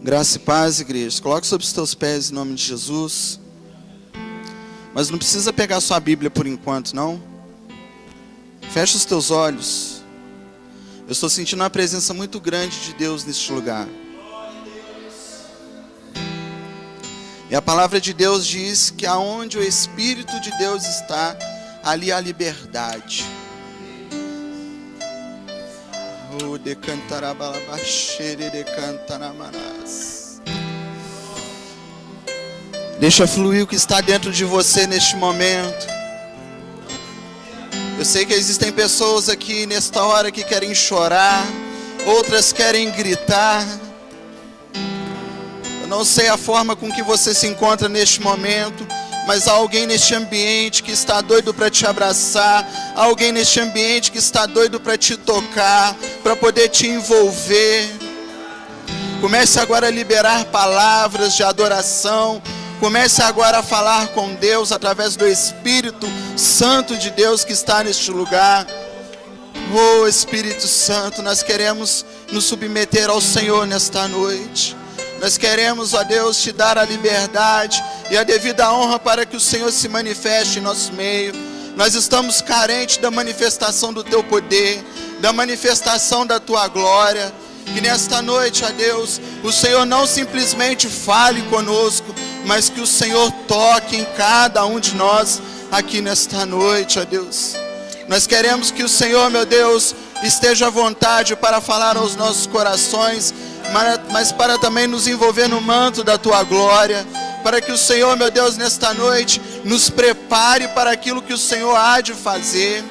Graça e paz, igreja. Coloque sobre os teus pés em nome de Jesus. Mas não precisa pegar sua Bíblia por enquanto, não. Fecha os teus olhos. Eu estou sentindo uma presença muito grande de Deus neste lugar. E a palavra de Deus diz que aonde o Espírito de Deus está, ali há liberdade. Deixa fluir o que está dentro de você neste momento. Eu sei que existem pessoas aqui nesta hora que querem chorar, outras querem gritar. Eu não sei a forma com que você se encontra neste momento, mas há alguém neste ambiente que está doido para te abraçar, há alguém neste ambiente que está doido para te tocar, para poder te envolver. Comece agora a liberar palavras de adoração. Comece agora a falar com Deus através do Espírito Santo de Deus que está neste lugar. Oh Espírito Santo, nós queremos nos submeter ao Senhor nesta noite. Nós queremos, ó Deus, te dar a liberdade e a devida honra para que o Senhor se manifeste em nosso meio. Nós estamos carentes da manifestação do teu poder, da manifestação da tua glória. Que nesta noite, ó Deus, o Senhor não simplesmente fale conosco, mas que o Senhor toque em cada um de nós aqui nesta noite, ó Deus. Nós queremos que o Senhor, meu Deus, esteja à vontade para falar aos nossos corações, mas para também nos envolver no manto da tua glória, para que o Senhor, meu Deus, nesta noite, nos prepare para aquilo que o Senhor há de fazer.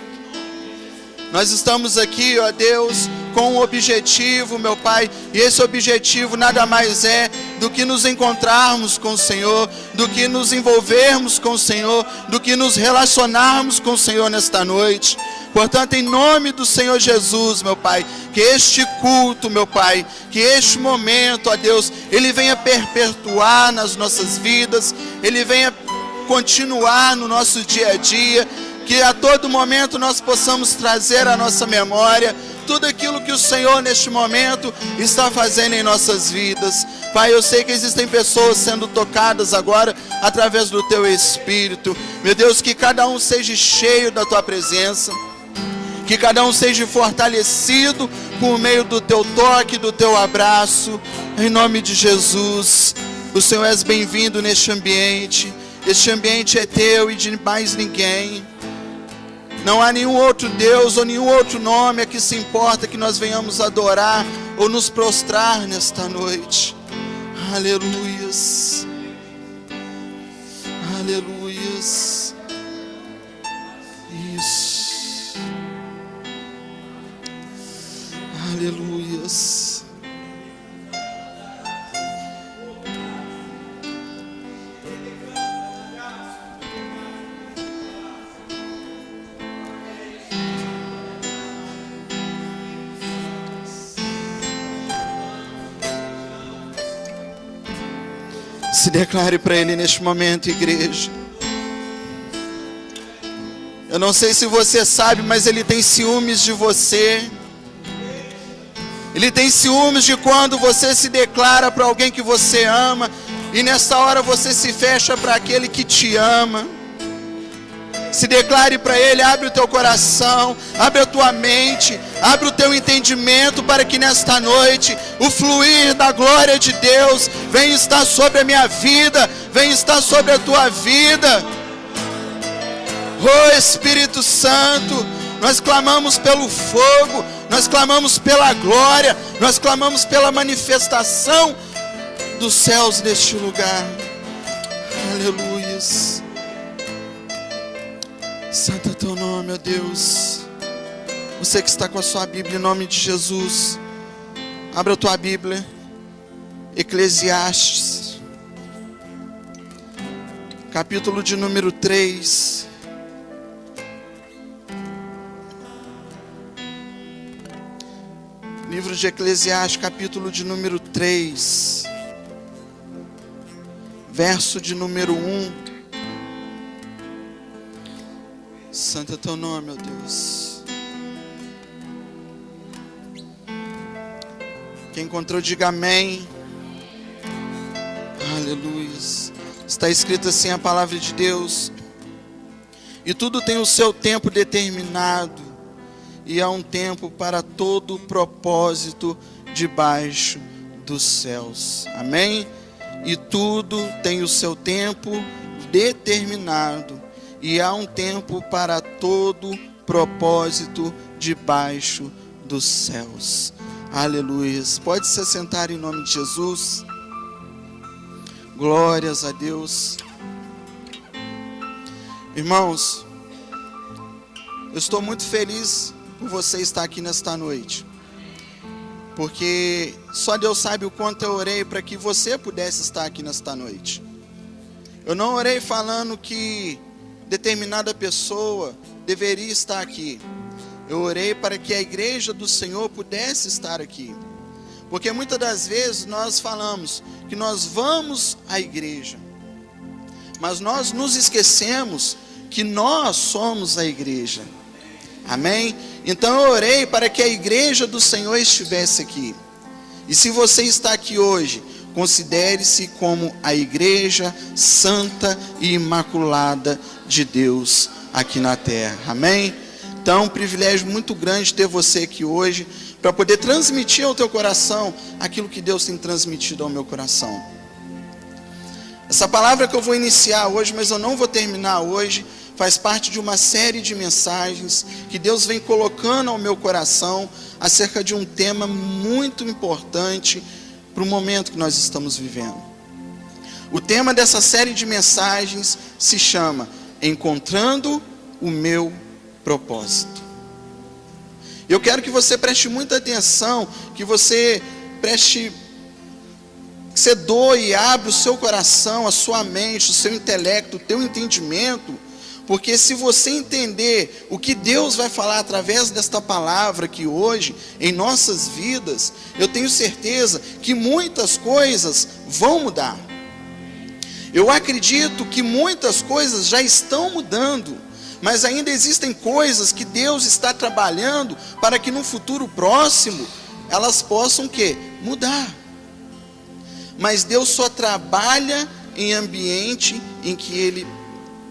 Nós estamos aqui, ó Deus, com um objetivo, meu Pai, e esse objetivo nada mais é do que nos encontrarmos com o Senhor, do que nos envolvermos com o Senhor, do que nos relacionarmos com o Senhor nesta noite. Portanto, em nome do Senhor Jesus, meu Pai, que este culto, meu Pai, que este momento, ó Deus, ele venha perpetuar nas nossas vidas, ele venha continuar no nosso dia a dia, que a todo momento nós possamos trazer à nossa memória tudo aquilo que o Senhor neste momento está fazendo em nossas vidas. Pai, eu sei que existem pessoas sendo tocadas agora através do teu Espírito. Meu Deus, que cada um seja cheio da tua presença, que cada um seja fortalecido por meio do teu toque, do teu abraço, em nome de Jesus. O Senhor és bem-vindo neste ambiente. Este ambiente é teu e de mais ninguém. Não há nenhum outro Deus ou nenhum outro nome a que se importa que nós venhamos adorar ou nos prostrar nesta noite. Aleluias. Aleluias. Isso. Aleluias. Se declare para Ele neste momento, igreja. Eu não sei se você sabe, mas Ele tem ciúmes de você. Ele tem ciúmes de quando você se declara para alguém que você ama, e nessa hora você se fecha para aquele que te ama. Se declare para Ele, abre o teu coração, abre a tua mente, abre o teu entendimento para que nesta noite o fluir da glória de Deus venha estar sobre a minha vida, venha estar sobre a tua vida. Oh Espírito Santo, nós clamamos pelo fogo, nós clamamos pela glória, nós clamamos pela manifestação dos céus neste lugar. Aleluias. Santo é teu nome, ó Deus. Você que está com a sua Bíblia, em nome de Jesus, abra a tua Bíblia, Eclesiastes, capítulo de número 3. Livro de Eclesiastes, capítulo de número 3, verso de número 1. Santo é teu nome, ó Deus. Quem encontrou, diga amém. Aleluia. Está escrito assim a palavra de Deus: e tudo tem o seu tempo determinado, e há um tempo para todo propósito debaixo dos céus. Amém? E tudo tem o seu tempo determinado, e há um tempo para todo propósito debaixo dos céus. Aleluia. Pode se sentar em nome de Jesus. Glórias a Deus. Irmãos, eu estou muito feliz por você estar aqui nesta noite, porque só Deus sabe o quanto eu orei para que você pudesse estar aqui nesta noite. Eu não orei falando que determinada pessoa deveria estar aqui. Eu orei para que a igreja do Senhor pudesse estar aqui. Porque muitas das vezes nós falamos que nós vamos à igreja, mas nós nos esquecemos que nós somos a igreja. Amém? Então eu orei para que a igreja do Senhor estivesse aqui. E se você está aqui hoje, considere-se como a igreja santa e imaculada de Deus aqui na terra. Amém? Então, um privilégio muito grande ter você aqui hoje, para poder transmitir ao teu coração aquilo que Deus tem transmitido ao meu coração. Essa palavra que eu vou iniciar hoje, mas eu não vou terminar hoje, faz parte de uma série de mensagens que Deus vem colocando ao meu coração acerca de um tema muito importante para o momento que nós estamos vivendo. O tema dessa série de mensagens se chama Encontrando o Meu Propósito. Eu quero que você preste muita atenção, que você doe e abra o seu coração, a sua mente, o seu intelecto, o teu entendimento, porque se você entender o que Deus vai falar através desta palavra aqui hoje, em nossas vidas, eu tenho certeza que muitas coisas vão mudar. Eu acredito que muitas coisas já estão mudando, mas ainda existem coisas que Deus está trabalhando para que no futuro próximo elas possam mudar. Mas Deus só trabalha em ambiente em que Ele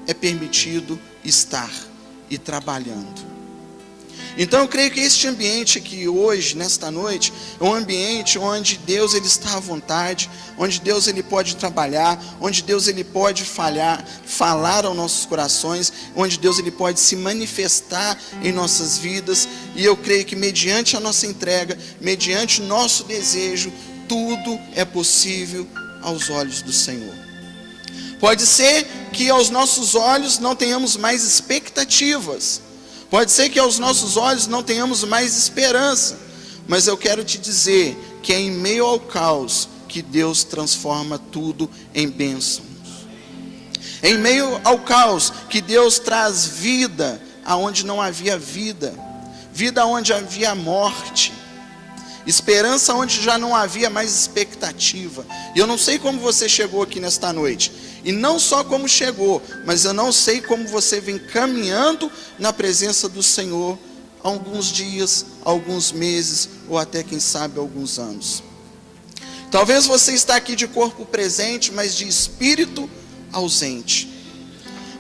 é permitido estar e trabalhando. Então eu creio que este ambiente aqui hoje, nesta noite, é um ambiente onde Deus ele está à vontade, onde Deus ele pode trabalhar, onde Deus ele pode falar aos nossos corações, onde Deus ele pode se manifestar em nossas vidas. E eu creio que mediante a nossa entrega, mediante o nosso desejo, tudo é possível aos olhos do Senhor. Pode ser que aos nossos olhos não tenhamos mais expectativas, pode ser que aos nossos olhos não tenhamos mais esperança, mas eu quero te dizer que é em meio ao caos que Deus transforma tudo em bênçãos. É em meio ao caos que Deus traz vida aonde não havia vida, vida onde havia morte, esperança onde já não havia mais expectativa. E eu não sei como você chegou aqui nesta noite, e não só como chegou, mas eu não sei como você vem caminhando na presença do Senhor há alguns dias, alguns meses, ou até quem sabe alguns anos. Talvez você está aqui de corpo presente, mas de espírito ausente.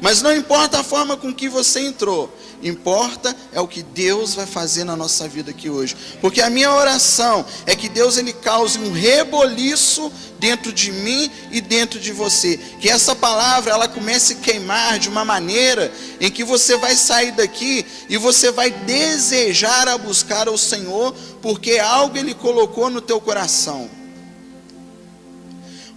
Mas não importa a forma com que você entrou, importa é o que Deus vai fazer na nossa vida aqui hoje. Porque a minha oração é que Deus ele cause um reboliço dentro de mim e dentro de você. Que essa palavra ela comece a queimar de uma maneira em que você vai sair daqui e você vai desejar a buscar ao Senhor, porque algo ele colocou no teu coração.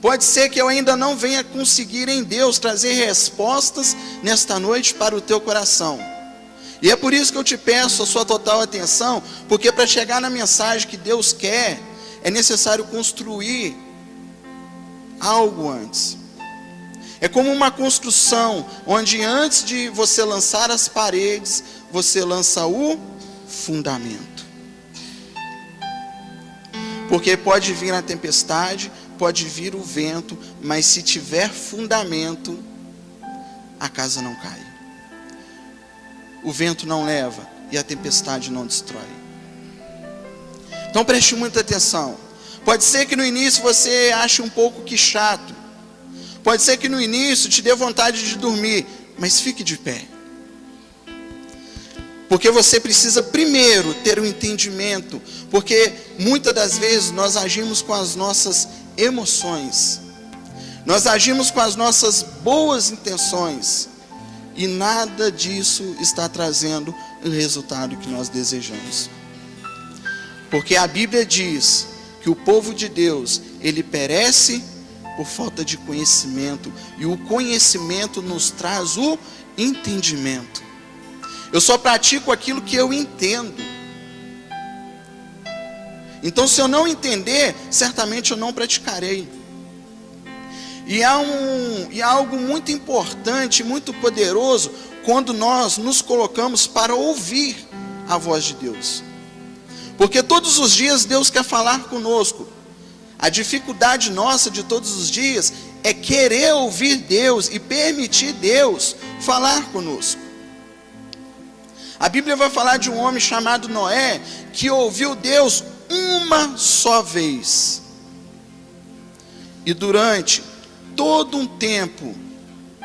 Pode ser que eu ainda não venha conseguir em Deus trazer respostas nesta noite para o teu coração. E é por isso que eu te peço a sua total atenção, porque para chegar na mensagem que Deus quer, é necessário construir algo antes. É como uma construção, onde antes de você lançar as paredes, você lança o fundamento. Porque pode vir a tempestade, pode vir o vento, mas se tiver fundamento, a casa não cai. O vento não leva e a tempestade não destrói. Então preste muita atenção. Pode ser que no início você ache um pouco que chato, Pode ser que no início te dê vontade de dormir, mas fique de pé. Porque você precisa primeiro ter um entendimento, porque muitas das vezes nós agimos com as nossas emoções, nós agimos com as nossas boas intenções, e nada disso está trazendo o resultado que nós desejamos. Porque a Bíblia diz que o povo de Deus, ele perece por falta de conhecimento, e o conhecimento nos traz o entendimento. Eu só pratico aquilo que eu entendo. Então, se eu não entender, certamente eu não praticarei. E há algo muito importante, muito poderoso, quando nós nos colocamos para ouvir a voz de Deus. Porque todos os dias Deus quer falar conosco. A dificuldade nossa de todos os dias é querer ouvir Deus e permitir Deus falar conosco. A Bíblia vai falar de um homem chamado Noé, que ouviu Deus uma só vez. E durante todo um tempo,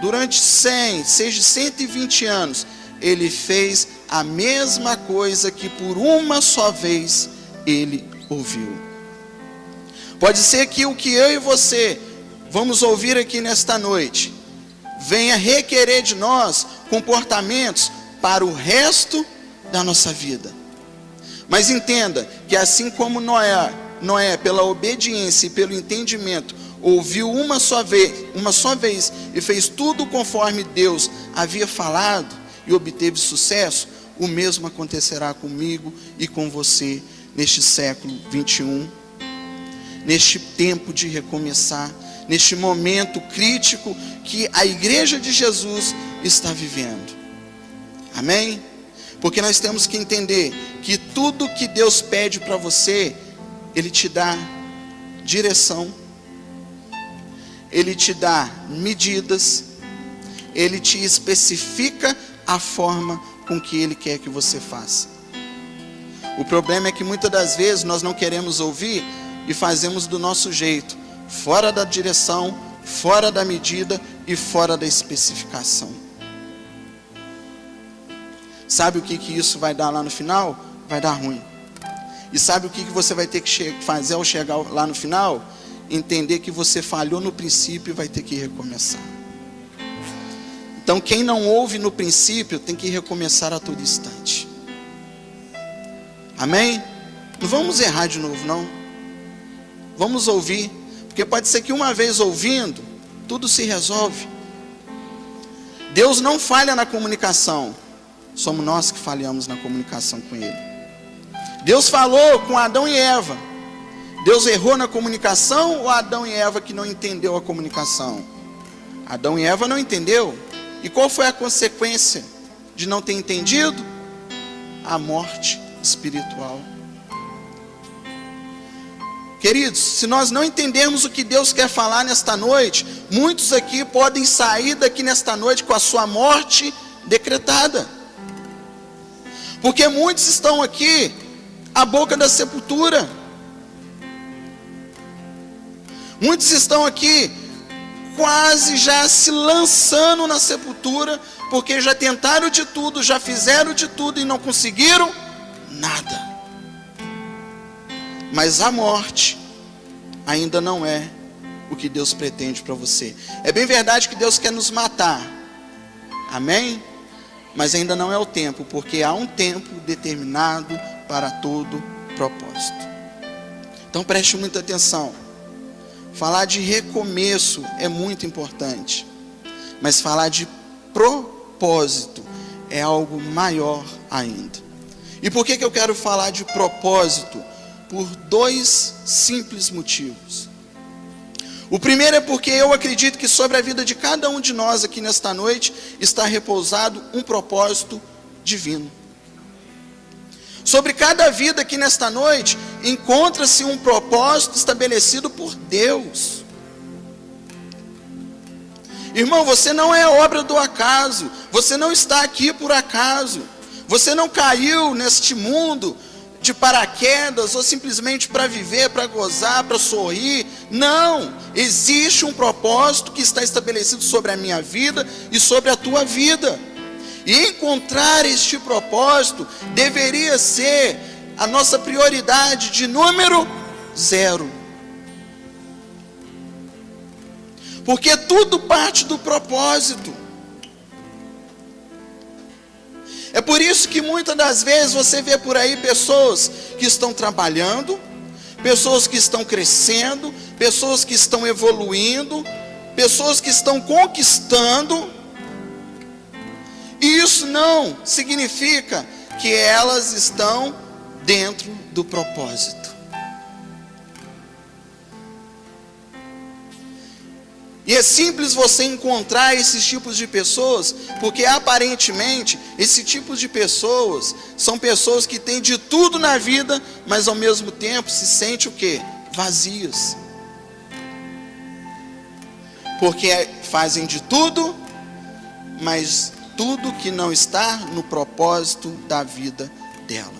durante 100, seja 120 anos, ele fez a mesma coisa que por uma só vez ele ouviu. Pode ser que o que eu e você vamos ouvir aqui nesta noite venha requerer de nós comportamentos para o resto da nossa vida. Mas entenda que assim como Noé, pela obediência e pelo entendimento, ouviu uma só vez e fez tudo conforme Deus havia falado e obteve sucesso, o mesmo acontecerá comigo e com você neste século 21, neste tempo de recomeçar, neste momento crítico que a igreja de Jesus está vivendo. Amém? Porque nós temos que entender que tudo que Deus pede para você, Ele te dá direção, Ele te dá medidas, Ele te especifica a forma com que Ele quer que você faça. O problema é que muitas das vezes nós não queremos ouvir e fazemos do nosso jeito, fora da direção, fora da medida e fora da especificação. Sabe o que isso vai dar lá no final? Vai dar ruim. E sabe o que você vai ter que fazer ao chegar lá no final? Entender que você falhou no princípio e vai ter que recomeçar. Então quem não ouve no princípio tem que recomeçar a todo instante. Amém? Não vamos errar de novo, não. Vamos ouvir, porque pode ser que uma vez ouvindo, tudo se resolve. Deus não falha na comunicação, somos nós que falhamos na comunicação com Ele. Deus falou com Adão e Eva. Deus errou na comunicação ou Adão e Eva que não entendeu a comunicação? Adão e Eva não entendeu. E qual foi a consequência de não ter entendido? A morte espiritual. Queridos, se nós não entendermos o que Deus quer falar nesta noite, muitos aqui podem sair daqui nesta noite com a sua morte decretada. Porque muitos estão aqui à boca da sepultura. Muitos estão aqui quase já se lançando na sepultura, porque já tentaram de tudo, já fizeram de tudo e não conseguiram nada. Mas a morte ainda não é o que Deus pretende para você. É bem verdade que Deus quer nos matar. Amém? Mas ainda não é o tempo, porque há um tempo determinado para todo propósito. Então preste muita atenção. Falar de recomeço é muito importante, mas falar de propósito é algo maior ainda. E por que eu quero falar de propósito? Por dois simples motivos. O primeiro é porque eu acredito que sobre a vida de cada um de nós aqui nesta noite está repousado um propósito divino. Sobre cada vida aqui nesta noite encontra-se um propósito estabelecido por Deus. Irmão, você não é obra do acaso, você não está aqui por acaso, você não caiu neste mundo de paraquedas, ou simplesmente para viver, para gozar, para sorrir. Não, existe um propósito que está estabelecido sobre a minha vida e sobre a tua vida. E encontrar este propósito deveria ser a nossa prioridade de número 0. Porque tudo parte do propósito. É por isso que muitas das vezes você vê por aí pessoas que estão trabalhando, pessoas que estão crescendo, pessoas que estão evoluindo, pessoas que estão conquistando. E isso não significa que elas estão dentro do propósito. E é simples você encontrar esses tipos de pessoas, porque aparentemente esse tipo de pessoas são pessoas que têm de tudo na vida, mas ao mesmo tempo se sentem o quê? Vazias. Porque fazem de tudo, mas tudo que não está no propósito da vida dela.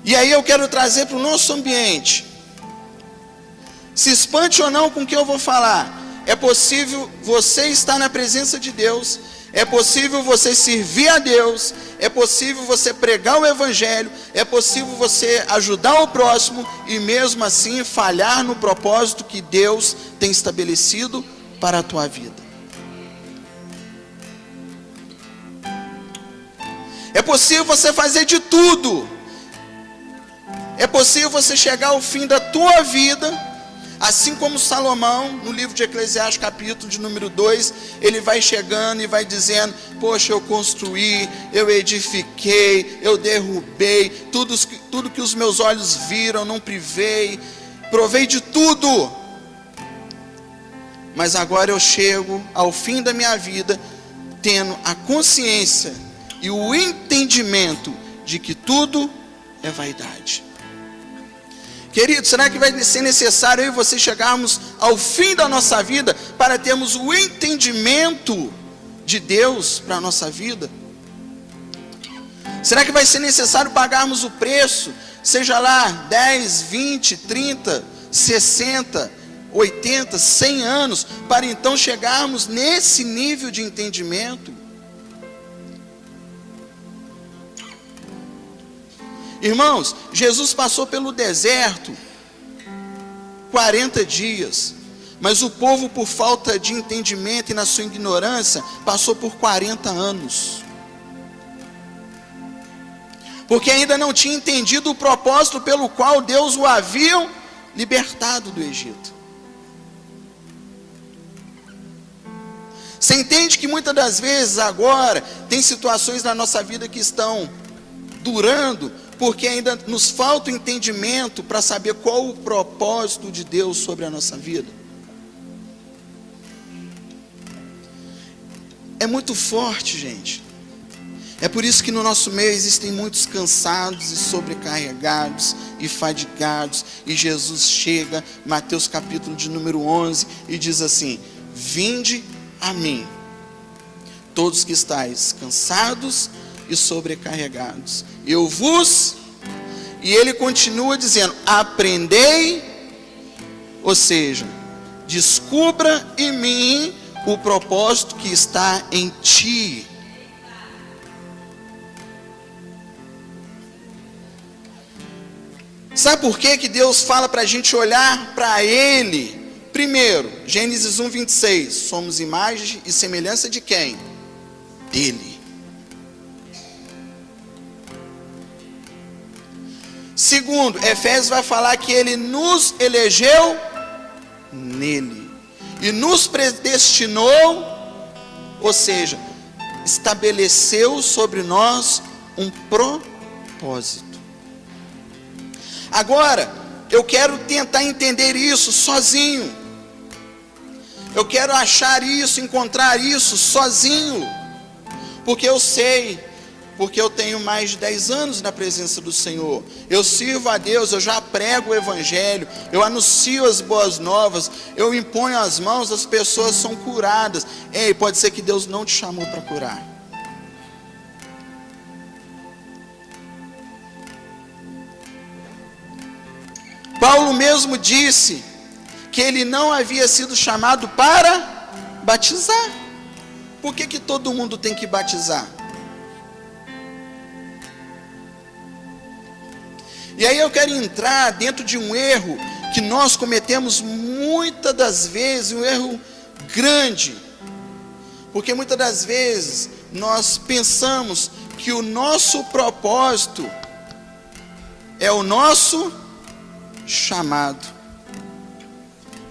E aí eu quero trazer para o nosso ambiente. Se espante ou não com o que eu vou falar, é possível você estar na presença de Deus, é possível você servir a Deus, é possível você pregar o Evangelho, é possível você ajudar o próximo e mesmo assim falhar no propósito que Deus tem estabelecido para a tua vida. É possível você fazer de tudo, é possível você chegar ao fim da tua vida, assim como Salomão, no livro de Eclesiastes, capítulo de número 2, ele vai chegando e vai dizendo: poxa, eu construí, eu edifiquei, eu derrubei, tudo que os meus olhos viram, não privei, provei de tudo. Mas agora eu chego ao fim da minha vida, tendo a consciência e o entendimento de que tudo é vaidade. Querido, será que vai ser necessário eu e você chegarmos ao fim da nossa vida para termos o entendimento de Deus para a nossa vida? Será que vai ser necessário pagarmos o preço, seja lá 10, 20, 30, 60, 80, 100 anos, para então chegarmos nesse nível de entendimento? Irmãos, Jesus passou pelo deserto 40 dias, mas o povo, por falta de entendimento e na sua ignorância, passou por 40 anos. Porque ainda não tinha entendido o propósito pelo qual Deus o havia libertado do Egito. Você entende que muitas das vezes agora tem situações na nossa vida que estão durando, porque ainda nos falta o entendimento para saber qual o propósito de Deus sobre a nossa vida. É muito forte, gente. É por isso que no nosso meio existem muitos cansados e sobrecarregados e fadigados. E Jesus chega, Mateus capítulo de número 11, e diz assim: vinde a mim, todos que estáis cansados e sobrecarregados, eu vos... E ele continua dizendo: aprendei, ou seja, descubra em mim o propósito que está em ti. Sabe por que Deus fala para a gente olhar para Ele? Primeiro, Gênesis 1:26, somos imagem e semelhança de quem? Dele. Segundo, Efésios vai falar que Ele nos elegeu nele e nos predestinou, ou seja, estabeleceu sobre nós um propósito. Agora, eu quero tentar entender isso sozinho. Eu quero achar isso, encontrar isso sozinho. Porque eu sei, porque eu tenho mais de 10 anos na presença do Senhor. Eu sirvo a Deus, eu já prego o Evangelho, eu anuncio as boas novas, eu imponho as mãos, as pessoas são curadas. Ei, pode ser que Deus não te chamou para curar. Paulo mesmo disse que ele não havia sido chamado para batizar. Por que todo mundo tem que batizar? E aí eu quero entrar dentro de um erro que nós cometemos muitas das vezes, um erro grande. Porque muitas das vezes nós pensamos que o nosso propósito é o nosso chamado.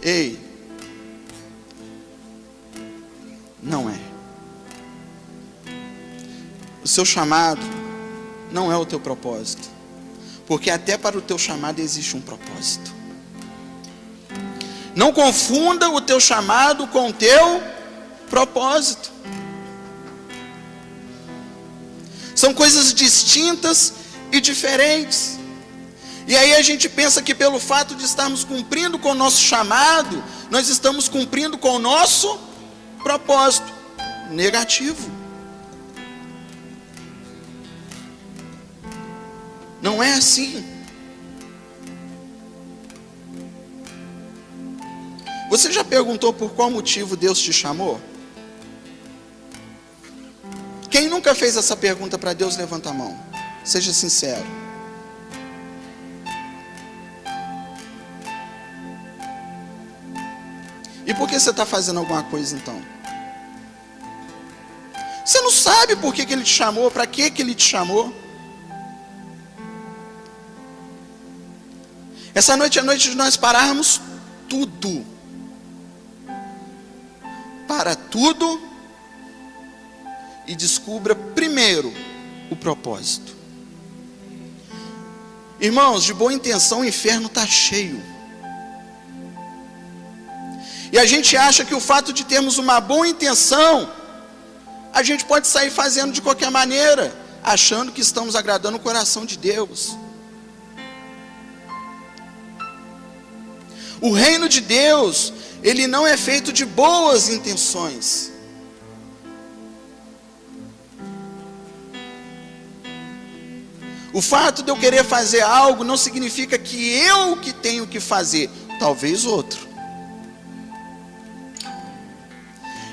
Ei, não é. O seu chamado não é o teu propósito. Porque até para o teu chamado existe um propósito. Não confunda o teu chamado com o teu propósito. São coisas distintas e diferentes. E aí a gente pensa que pelo fato de estarmos cumprindo com o nosso chamado, nós estamos cumprindo com o nosso propósito. Negativo. Não é assim. Você já perguntou por qual motivo Deus te chamou? Quem nunca fez essa pergunta para Deus, levanta a mão. Seja sincero. E por que você está fazendo alguma coisa então? Você não sabe por que Ele te chamou, para que Ele te chamou. Essa noite é a noite de nós pararmos tudo. Para tudo e descubra primeiro o propósito. Irmãos, de boa intenção o inferno está cheio. E a gente acha que o fato de termos uma boa intenção, a gente pode sair fazendo de qualquer maneira, achando que estamos agradando o coração de Deus. O reino de Deus, ele não é feito de boas intenções. O fato de eu querer fazer algo não significa que eu que tenho que fazer, talvez outro.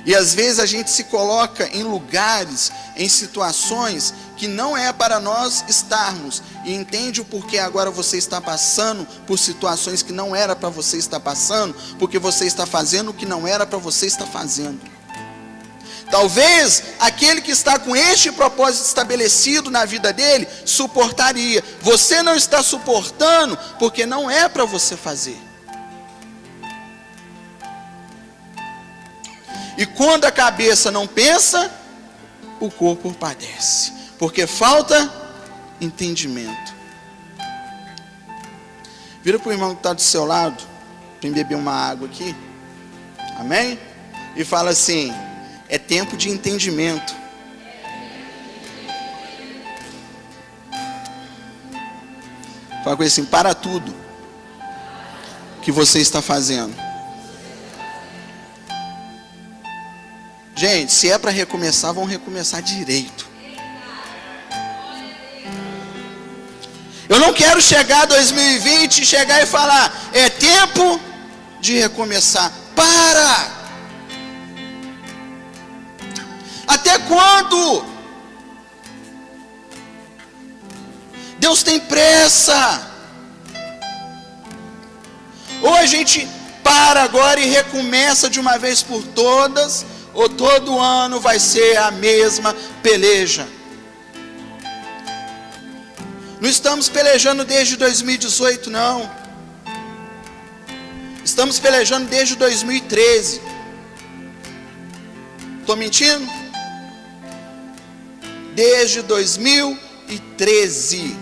E às vezes a gente se coloca em lugares, em situações que não é para nós estarmos. E entende o porquê agora você está passando por situações que não era para você estar passando, porque você está fazendo o que não era para você estar fazendo. Talvez aquele que está com este propósito estabelecido na vida dele, suportaria. Você não está suportando porque não é para você fazer. E quando a cabeça não pensa, o corpo padece. Porque falta entendimento. Vira para o irmão que está do seu lado, para beber uma água aqui. Amém? E fala assim: é tempo de entendimento. Fala com ele assim: para tudo que você está fazendo. Gente, se é para recomeçar, vamos recomeçar direito. Eu não quero chegar 2020 e chegar e falar: é tempo de recomeçar. Para! Até quando? Deus tem pressa. Ou a gente para agora e recomeça de uma vez por todas, ou todo ano vai ser a mesma peleja. Não estamos pelejando desde 2018, não. Estamos pelejando desde 2013. Estou mentindo? Desde 2013.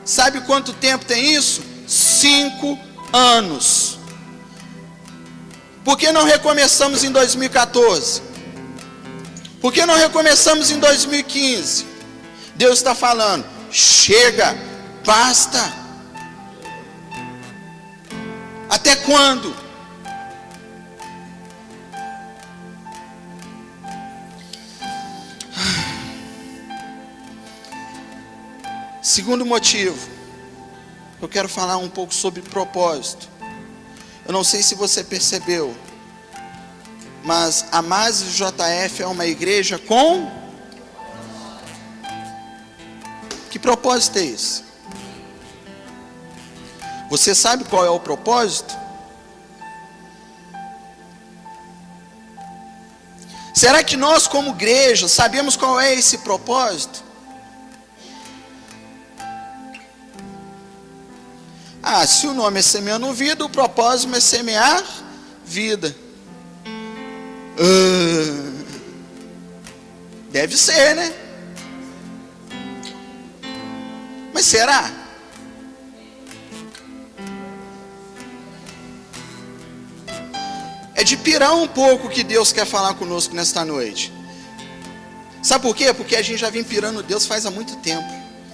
Sabe quanto tempo tem isso? 5 anos. Por que não recomeçamos em 2014? Por que não recomeçamos em 2015? Deus está falando: chega, basta. Até quando? Segundo motivo, eu quero falar um pouco sobre propósito. Eu não sei se você percebeu, mas a Mase JF é uma igreja com... Que propósito é esse? Você sabe qual é o propósito? Será que nós, como igreja, sabemos qual é esse propósito? Se o nome é Semeando Vida, o propósito é semear vida. Deve ser, né? Mas será? É de pirar um pouco o que Deus quer falar conosco nesta noite. Sabe por quê? Porque a gente já vem pirando Deus faz há muito tempo.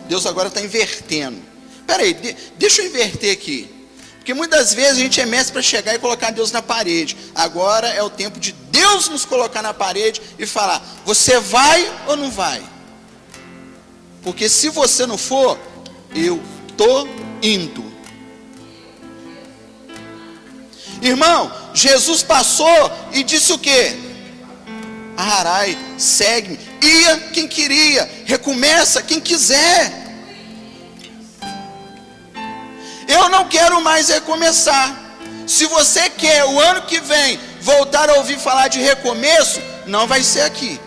Deus agora está invertendo. Espera aí, deixa eu inverter aqui. Porque muitas vezes a gente é mestre para chegar e colocar Deus na parede. Agora é o tempo de Deus nos colocar na parede e falar: você vai ou não vai? Porque se você não for, eu estou indo. Irmão, Jesus passou e disse o quê? Arai, segue-me. Ia quem queria, recomeça quem quiser. Eu não quero mais recomeçar. Se você quer o ano que vem voltar a ouvir falar de recomeço, não vai ser aqui.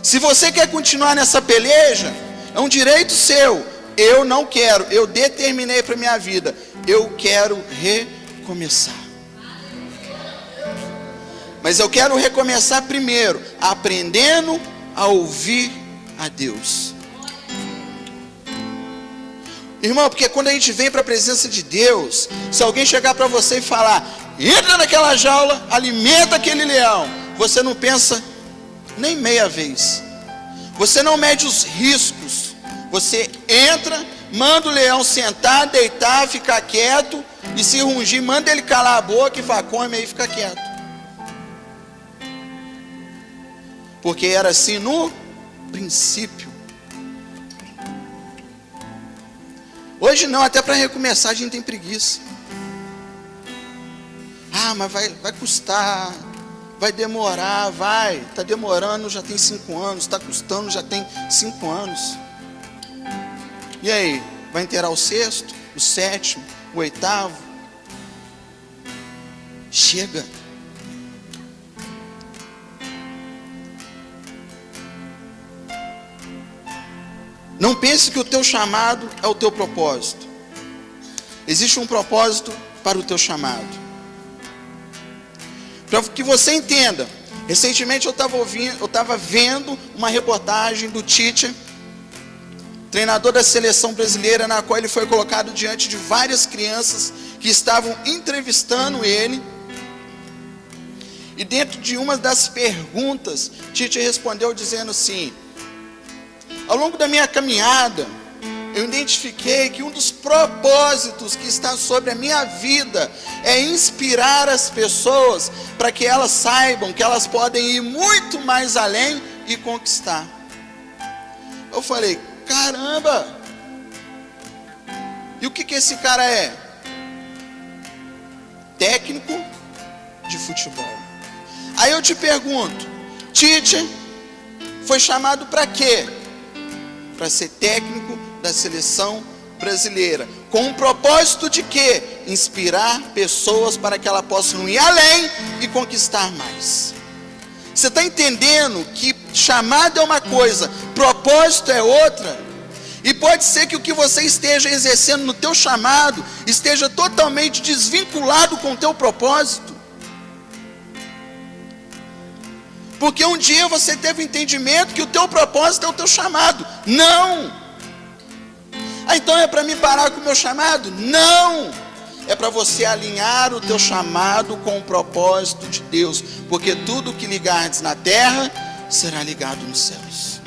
Se você quer continuar nessa peleja, é um direito seu. Eu não quero, eu determinei para minha vida, eu quero recomeçar. Mas eu quero recomeçar primeiro, aprendendo a ouvir a Deus. Irmão, porque quando a gente vem para a presença de Deus, se alguém chegar para você e falar: entra naquela jaula, alimenta aquele leão, você não pensa nem meia vez. Você não mede os riscos. Você entra, manda o leão sentar, deitar, ficar quieto, e se rungir, manda ele calar a boca e fala: come aí, fica quieto. Porque era assim no princípio. Hoje não, até para recomeçar a gente tem preguiça. Mas vai custar, vai demorar, está demorando, já tem 5 anos, está custando, já tem 5 anos. E aí, vai inteirar o 6º, o 7º, o 8º? Chega. Não pense que o teu chamado é o teu propósito. Existe um propósito para o teu chamado. Para que você entenda, recentemente eu estava vendo uma reportagem do Tite, treinador da seleção brasileira, na qual ele foi colocado diante de várias crianças que estavam entrevistando ele. E dentro de uma das perguntas, Tite respondeu dizendo assim: ao longo da minha caminhada, eu identifiquei que um dos propósitos que está sobre a minha vida é inspirar as pessoas para que elas saibam que elas podem ir muito mais além e conquistar. Eu falei: caramba! E o que esse cara é? Técnico de futebol. Aí eu te pergunto: Tite foi chamado para quê? Para ser técnico da seleção brasileira, com o propósito de quê? Inspirar pessoas para que elas possam ir além e conquistar mais. Você está entendendo que chamado é uma coisa, propósito é outra? E pode ser que o que você esteja exercendo no teu chamado esteja totalmente desvinculado com o teu propósito. Porque um dia você teve o entendimento que o teu propósito é o teu chamado. Não! Então é para me parar com o meu chamado? Não! É para você alinhar o teu chamado com o propósito de Deus. Porque tudo que ligardes na terra será ligado nos céus.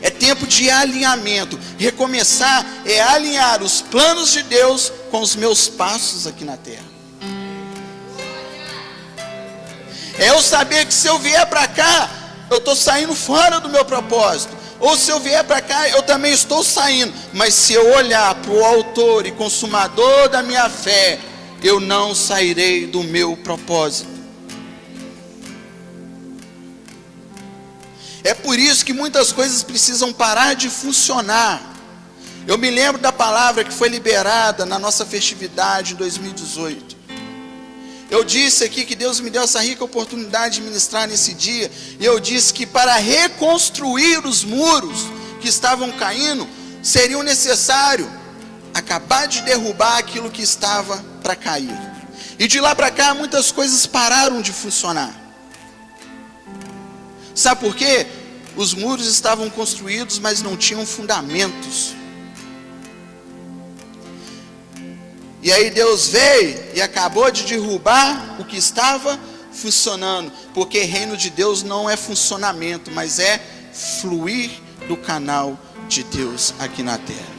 É tempo de alinhamento. Recomeçar é alinhar os planos de Deus com os meus passos aqui na terra. É eu saber que se eu vier para cá, eu estou saindo fora do meu propósito. Ou se eu vier para cá, eu também estou saindo. Mas se eu olhar para o autor e consumador da minha fé, eu não sairei do meu propósito. É por isso que muitas coisas precisam parar de funcionar. Eu me lembro da palavra que foi liberada na nossa festividade em 2018. Eu disse aqui que Deus me deu essa rica oportunidade de ministrar nesse dia. E eu disse que para reconstruir os muros que estavam caindo, seria necessário acabar de derrubar aquilo que estava para cair. E de lá para cá, muitas coisas pararam de funcionar. Sabe por quê? Os muros estavam construídos, mas não tinham fundamentos. E aí Deus veio e acabou de derrubar o que estava funcionando. Porque reino de Deus não é funcionamento, mas é fluir do canal de Deus aqui na terra.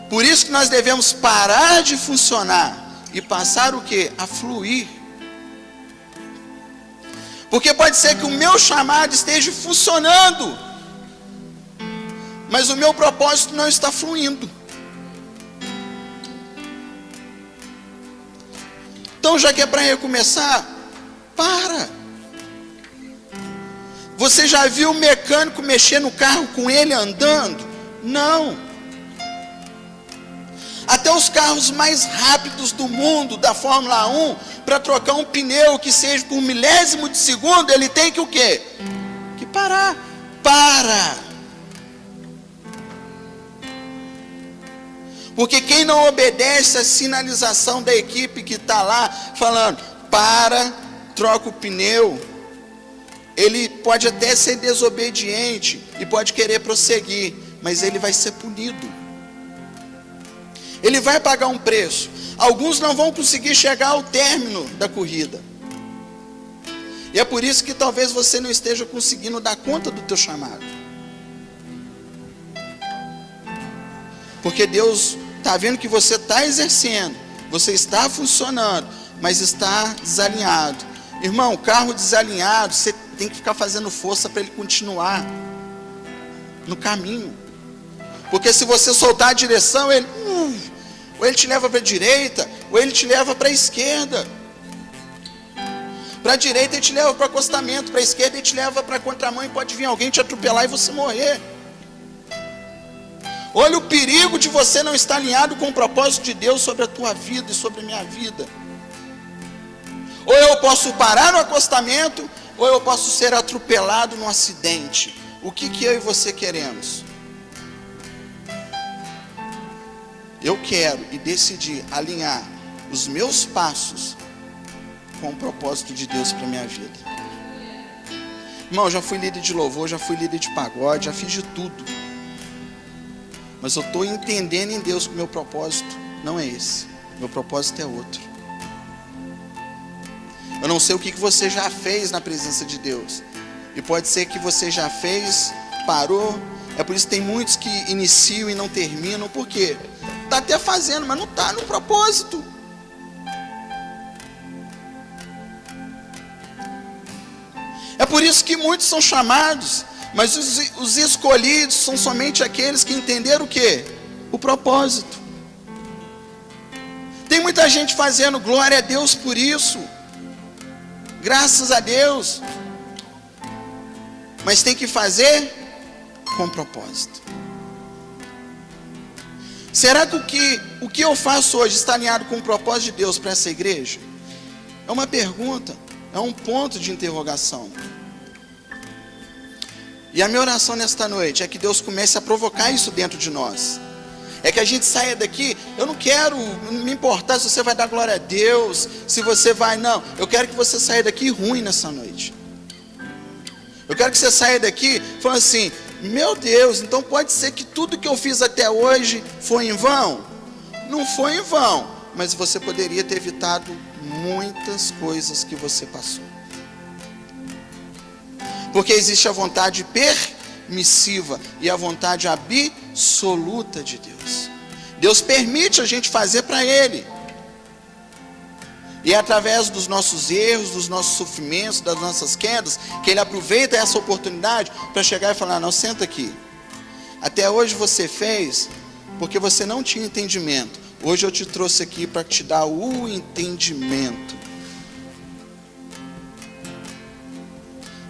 Por isso que nós devemos parar de funcionar e passar o quê? A fluir. Porque pode ser que o meu chamado esteja funcionando, mas o meu propósito não está fluindo. Então, já que é para recomeçar, para. Você já viu o mecânico mexer no carro com ele andando? Não. Até os carros mais rápidos do mundo, da Fórmula 1, para trocar um pneu que seja por milésimo de segundo, ele tem que o quê? Que parar. Para. Porque quem não obedece à sinalização da equipe que está lá, falando, para, troca o pneu, ele pode até ser desobediente e pode querer prosseguir, mas ele vai ser punido. Ele vai pagar um preço. Alguns não vão conseguir chegar ao término da corrida. E é por isso que talvez você não esteja conseguindo dar conta do teu chamado. Porque Deus está vendo que você está exercendo, você está funcionando, mas está desalinhado. Irmão, carro desalinhado, você tem que ficar fazendo força para ele continuar no caminho. Porque se você soltar a direção, ou ele te leva para a direita, ou ele te leva para a esquerda. Para a direita ele te leva para o acostamento, para a esquerda ele te leva para a contramão e pode vir alguém te atropelar e você morrer. Olha o perigo de você não estar alinhado com o propósito de Deus sobre a tua vida e sobre a minha vida. Ou eu posso parar no acostamento, ou eu posso ser atropelado num acidente. O que eu e você queremos? Eu quero e decidi alinhar os meus passos com o propósito de Deus para a minha vida. Irmão, já fui líder de louvor, já fui líder de pagode, já fiz de tudo. Mas eu estou entendendo em Deus que o meu propósito não é esse. Meu propósito é outro. Eu não sei o que você já fez na presença de Deus. E pode ser que você já fez, parou. É por isso que tem muitos que iniciam e não terminam. Por quê? Está até fazendo, mas não está no propósito. É por isso que muitos são chamados, mas os escolhidos são somente aqueles que entenderam o quê? O propósito. Tem muita gente fazendo glória a Deus por isso. Graças a Deus. Mas tem que fazer com propósito. Será que o que eu faço hoje está alinhado com o propósito de Deus para essa igreja? É uma pergunta, é um ponto de interrogação. E a minha oração nesta noite é que Deus comece a provocar isso dentro de nós. É que a gente saia daqui, eu não quero me importar se você vai dar glória a Deus, se você vai, não. Eu quero que você saia daqui ruim nessa noite. Eu quero que você saia daqui falando assim, meu Deus, então pode ser que tudo que eu fiz até hoje foi em vão? Não foi em vão, mas você poderia ter evitado muitas coisas que você passou. Porque existe a vontade permissiva e a vontade absoluta de Deus. Deus permite a gente fazer para Ele. E é através dos nossos erros, dos nossos sofrimentos, das nossas quedas, que Ele aproveita essa oportunidade para chegar e falar: não, senta aqui. Até hoje você fez porque você não tinha entendimento. Hoje eu te trouxe aqui para te dar o entendimento.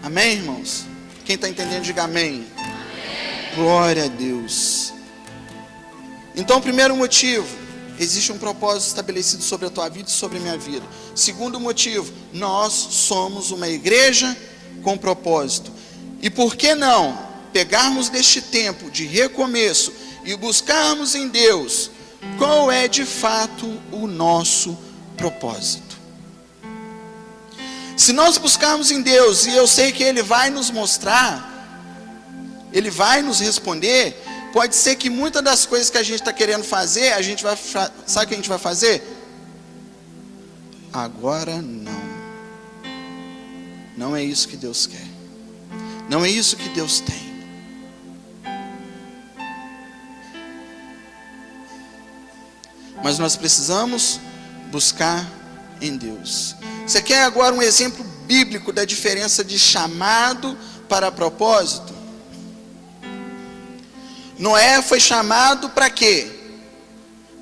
Amém, irmãos? Quem está entendendo, diga amém. Amém. Glória a Deus. Então, primeiro motivo, existe um propósito estabelecido sobre a tua vida e sobre a minha vida. Segundo motivo, nós somos uma igreja com propósito. E por que não pegarmos deste tempo de recomeço e buscarmos em Deus qual é de fato o nosso propósito? Se nós buscarmos em Deus, e eu sei que Ele vai nos mostrar, Ele vai nos responder, pode ser que muitas das coisas que a gente está querendo fazer, a gente vai, sabe o que a gente vai fazer? Agora não. Não é isso que Deus quer. Não é isso que Deus tem. Mas nós precisamos buscar em Deus. Você quer agora um exemplo bíblico da diferença de chamado para propósito? Noé foi chamado para quê?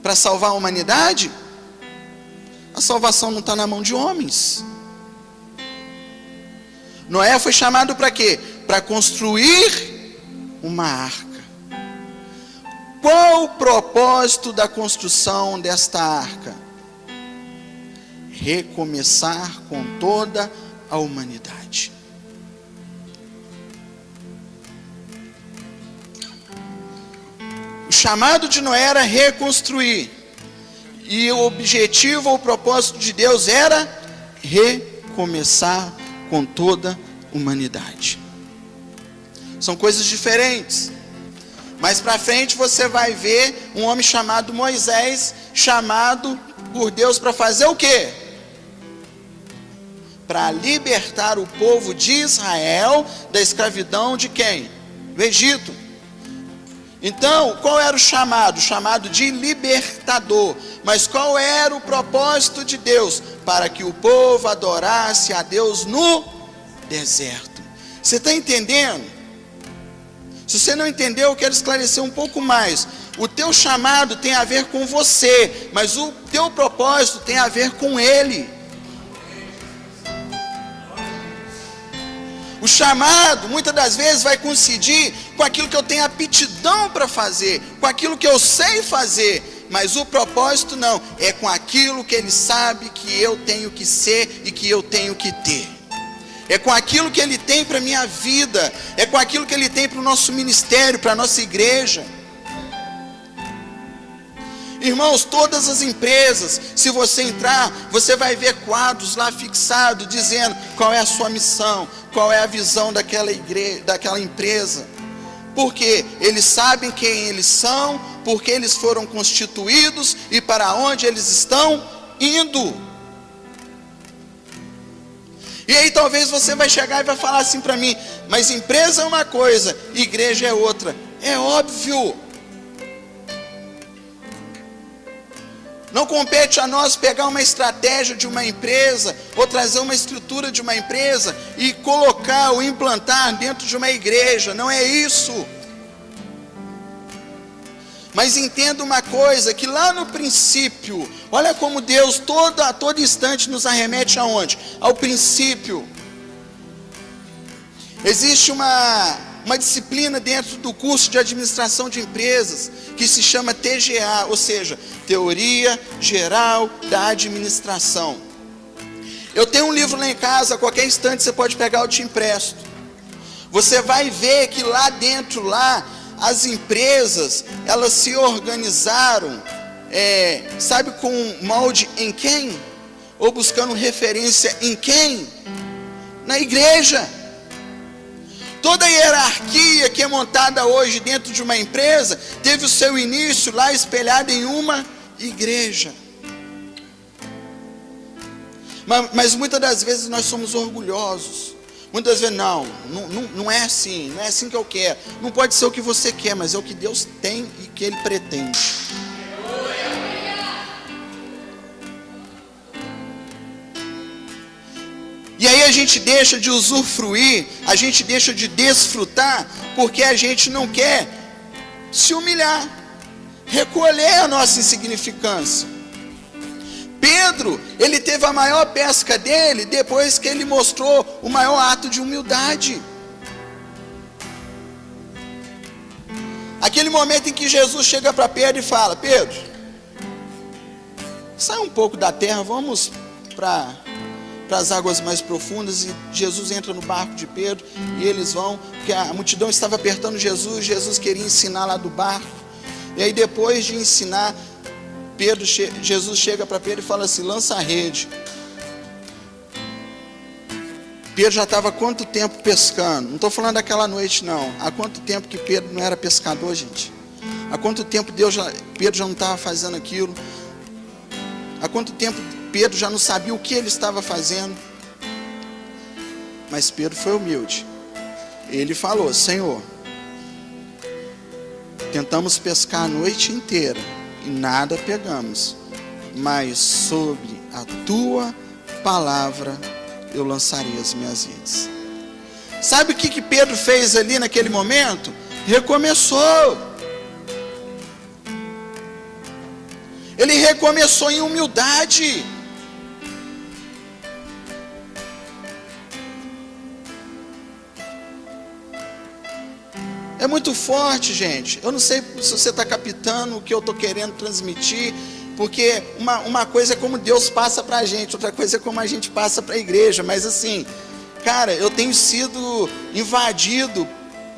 Para salvar a humanidade? A salvação não está na mão de homens. Noé foi chamado para quê? Para construir uma arca. Qual o propósito da construção desta arca? Recomeçar com toda a humanidade. O chamado de Noé era reconstruir. E o objetivo ou o propósito de Deus era recomeçar com toda a humanidade. São coisas diferentes. Mais para frente você vai ver um homem chamado Moisés, chamado por Deus para fazer o quê? Para libertar o povo de Israel da escravidão de quem? Do Egito. Então, qual era o chamado? O chamado de libertador. Mas qual era o propósito de Deus? Para que o povo adorasse a Deus no deserto. Você está entendendo? Se você não entendeu, eu quero esclarecer um pouco mais. O teu chamado tem a ver com você, mas o teu propósito tem a ver com Ele. O chamado, muitas das vezes, vai coincidir com aquilo que eu tenho aptidão para fazer, com aquilo que eu sei fazer, mas o propósito não, é com aquilo que Ele sabe que eu tenho que ser e que eu tenho que ter. É com aquilo que Ele tem para a minha vida, é com aquilo que Ele tem para o nosso ministério, para a nossa igreja. Irmãos, todas as empresas, se você entrar, você vai ver quadros lá fixados, dizendo qual é a sua missão, qual é a visão daquela igreja, daquela empresa. Porque eles sabem quem eles são, porque eles foram constituídos e para onde eles estão indo. E aí talvez você vai chegar e vai falar assim para mim: mas empresa é uma coisa, igreja é outra. É óbvio. Não compete a nós pegar uma estratégia de uma empresa ou trazer uma estrutura de uma empresa e colocar ou implantar dentro de uma igreja. Não é isso. Mas entenda uma coisa, que lá no princípio, olha como Deus a todo instante nos arremete aonde? Ao princípio. Existe uma disciplina dentro do curso de administração de empresas que se chama TGA, ou seja, Teoria Geral da Administração. Eu tenho um livro lá em casa, a qualquer instante você pode pegar, eu te empresto. Você vai ver que lá dentro, as empresas, elas se organizaram, sabe, com molde em quem? Ou buscando referência em quem? Na igreja. Toda a hierarquia que é montada hoje dentro de uma empresa, teve o seu início lá espelhado em uma igreja. Mas muitas das vezes nós somos orgulhosos. Muitas vezes não é assim, não é assim que eu quero. Não pode ser o que você quer, mas é o que Deus tem e que Ele pretende. gente deixa de usufruir, a gente deixa de desfrutar, porque a gente não quer se humilhar, recolher a nossa insignificância. Pedro, ele teve a maior pesca dele depois que ele mostrou o maior ato de humildade. Aquele momento em que Jesus chega para Pedro e fala: Pedro, sai um pouco da terra, vamos para as águas mais profundas. E Jesus entra no barco de Pedro e eles vão, porque a multidão estava apertando Jesus. Jesus queria ensinar lá do barco. E aí depois de ensinar, Jesus chega para Pedro e fala assim: lança a rede. Pedro já estava há quanto tempo pescando? Não estou falando daquela noite não. Há quanto tempo que Pedro não era pescador, gente? Há quanto tempo Pedro já não estava fazendo aquilo? Há quanto tempo Pedro já não sabia o que ele estava fazendo? Mas Pedro foi humilde. Ele falou: Senhor, tentamos pescar a noite inteira e nada pegamos, mas sobre a tua palavra eu lançarei as minhas redes. Sabe o que Pedro fez ali naquele momento? Recomeçou. Ele recomeçou em humildade. É muito forte, gente. Eu não sei se você está captando o que eu estou querendo transmitir, porque uma coisa é como Deus passa para a gente, outra coisa é como a gente passa para a igreja. Mas assim, cara, eu tenho sido invadido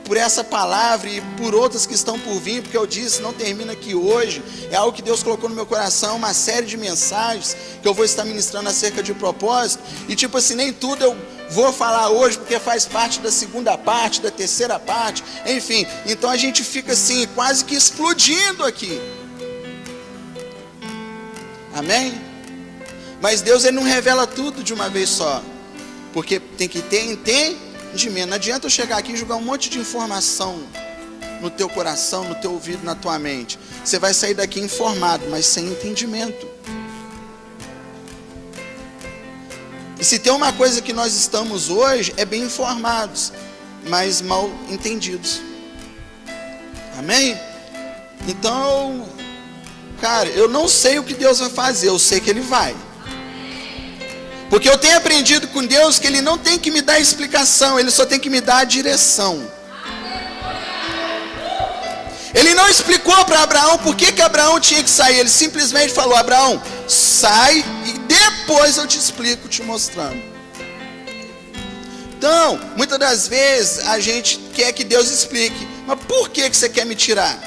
por essa palavra e por outras que estão por vir, porque eu disse, não termina aqui hoje. É algo que Deus colocou no meu coração, uma série de mensagens que eu vou estar ministrando acerca de propósito. E tipo assim, nem tudo eu vou falar hoje, porque faz parte da segunda parte, da terceira parte, enfim. Então a gente fica assim, quase que explodindo aqui. Amém? Mas Deus, Ele não revela tudo de uma vez só, porque tem que ter entendimento. Não adianta eu chegar aqui e jogar um monte de informação no teu coração, no teu ouvido, na tua mente. Você vai sair daqui informado, mas sem entendimento. E se tem uma coisa que nós estamos hoje, é bem informados, mas mal entendidos. Amém? Então, cara, eu não sei o que Deus vai fazer, eu sei que Ele vai. Porque eu tenho aprendido com Deus que Ele não tem que me dar explicação, Ele só tem que me dar a direção. Ele não explicou para Abraão por que Abraão tinha que sair. Ele simplesmente falou: Abraão, sai e depois eu te explico, te mostrando. Então, muitas das vezes a gente quer que Deus explique. Mas por que você quer me tirar?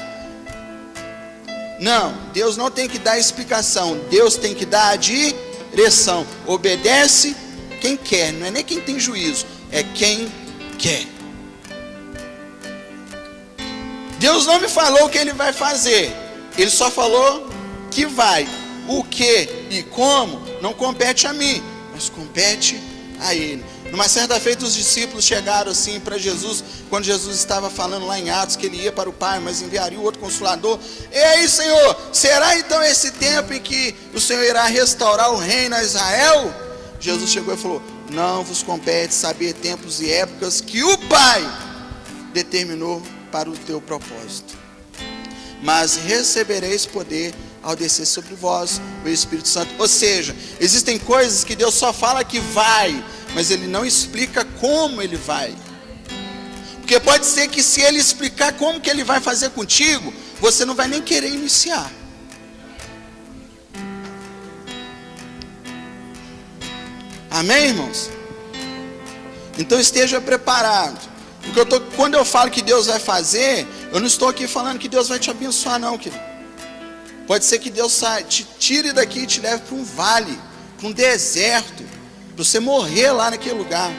Não, Deus não tem que dar explicação. Deus tem que dar a direção. Obedece quem quer, não é nem quem tem juízo, é quem quer. Deus não me falou o que Ele vai fazer, Ele só falou que vai. O que e como não compete a mim, mas compete a Ele. Numa certa feita os discípulos chegaram assim para Jesus, quando Jesus estava falando lá em Atos que Ele ia para o Pai, mas enviaria o outro Consolador. E aí, Senhor, será então esse tempo em que o Senhor irá restaurar o reino a Israel? Jesus chegou e falou: não vos compete saber tempos e épocas que o Pai determinou para o teu propósito, mas recebereis poder ao descer sobre vós o Espírito Santo. Ou seja, existem coisas que Deus só fala que vai, mas Ele não explica como Ele vai. Porque pode ser que se Ele explicar como que Ele vai fazer contigo, você não vai nem querer iniciar. Amém, irmãos? Então esteja preparado. Porque quando eu falo que Deus vai fazer, eu não estou aqui falando que Deus vai te abençoar não, querido. Pode ser que Deus te tire daqui e te leve para um vale, para um deserto, para você morrer lá naquele lugar.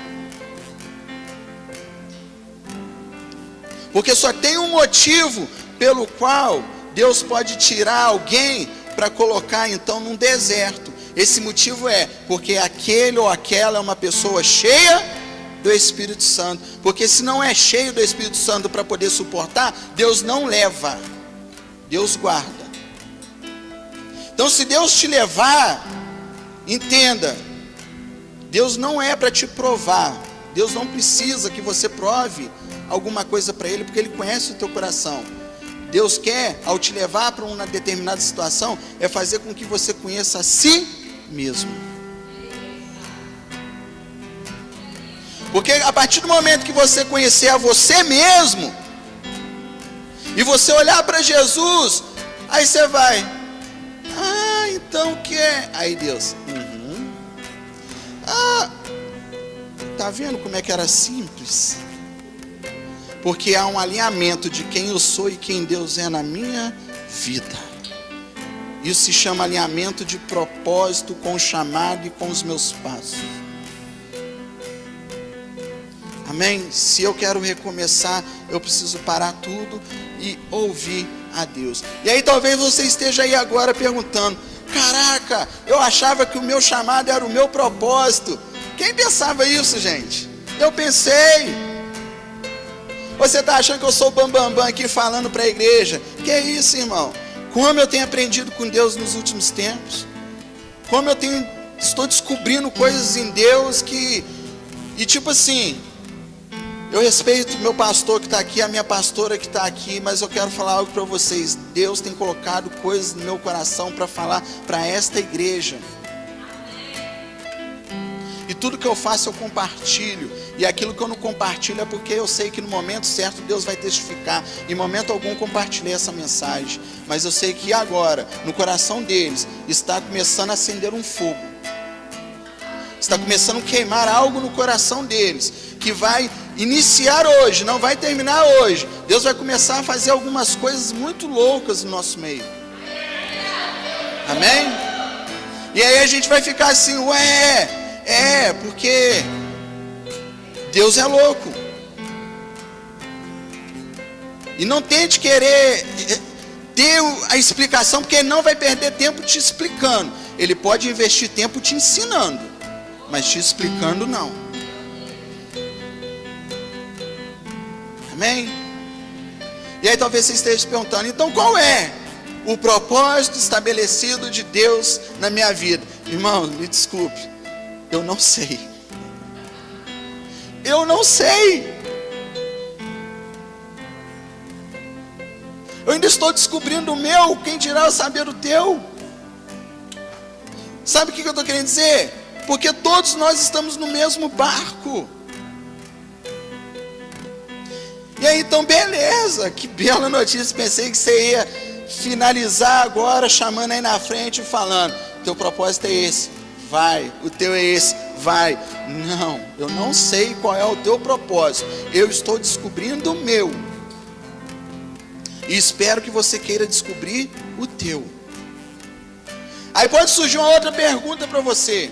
Porque só tem um motivo pelo qual Deus pode tirar alguém para colocar então num deserto. Esse motivo é porque aquele ou aquela é uma pessoa cheia do Espírito Santo. Porque se não é cheio do Espírito Santo para poder suportar, Deus não leva, Deus guarda. Então se Deus te levar, entenda, Deus não é para te provar. Deus não precisa que você prove alguma coisa para Ele, porque Ele conhece o teu coração. Deus quer, ao te levar para uma determinada situação, é fazer com que você conheça a si mesmo. Porque a partir do momento que você conhecer a você mesmo, e você olhar para Jesus, aí você vai, então o que é? Aí Deus, tá vendo como é que era simples? Porque há um alinhamento de quem eu sou e quem Deus é na minha vida. Isso se chama alinhamento de propósito com o chamado e com os meus passos. Amém? Se eu quero recomeçar, eu preciso parar tudo e ouvir a Deus. E aí talvez você esteja aí agora perguntando, caraca, eu achava que o meu chamado era o meu propósito. Quem pensava isso, gente? Eu pensei. Você está achando que eu sou o bambambam aqui falando para a igreja? Que é isso, irmão? Como eu tenho aprendido com Deus nos últimos tempos. Como estou descobrindo coisas em Deus que... E tipo assim, eu respeito meu pastor que está aqui, a minha pastora que está aqui, mas eu quero falar algo para vocês. Deus tem colocado coisas no meu coração para falar para esta igreja. E tudo que eu faço eu compartilho. E aquilo que eu não compartilho é porque eu sei que no momento certo Deus vai testificar. Em momento algum compartilhei essa mensagem. Mas eu sei que agora, no coração deles, está começando a acender um fogo. Está começando a queimar algo no coração deles. Que vai iniciar hoje, não vai terminar hoje. Deus vai começar a fazer algumas coisas muito loucas no nosso meio. Amém? E aí a gente vai ficar assim, porque Deus é louco. E não tente querer ter a explicação, porque Ele não vai perder tempo te explicando. Ele pode investir tempo te ensinando, mas te explicando não. Amém? E aí talvez você esteja se perguntando, então qual é o propósito estabelecido de Deus na minha vida? Irmão, me desculpe, eu não sei. Eu não sei. Eu ainda estou descobrindo o meu, quem dirá eu saber o teu? Sabe o que eu estou querendo dizer? Porque todos nós estamos no mesmo barco. E aí então beleza, que bela notícia. Pensei que você ia finalizar agora chamando aí na frente e falando, teu propósito é esse, vai. O teu é esse, vai. Não, eu não sei qual é o teu propósito. Eu estou descobrindo o meu. E espero que você queira descobrir o teu. Aí pode surgir uma outra pergunta para você.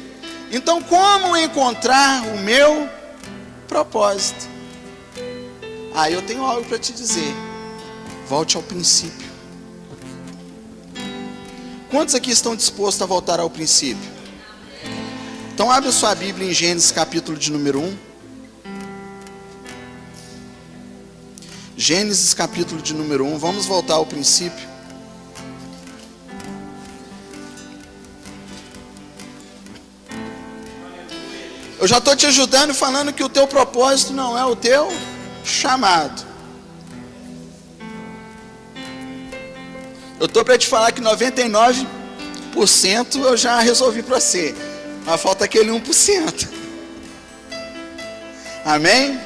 Então como encontrar o meu propósito? Aí eu tenho algo para te dizer. Volte ao princípio. Quantos aqui estão dispostos a voltar ao princípio? Então abre a sua Bíblia em Gênesis capítulo de número 1. Gênesis capítulo de número 1. Vamos voltar ao princípio. Eu já estou te ajudando falando que o teu propósito não é o teu chamado. Eu estou para te falar que 99% eu já resolvi para você. Mas falta aquele 1%. Amém?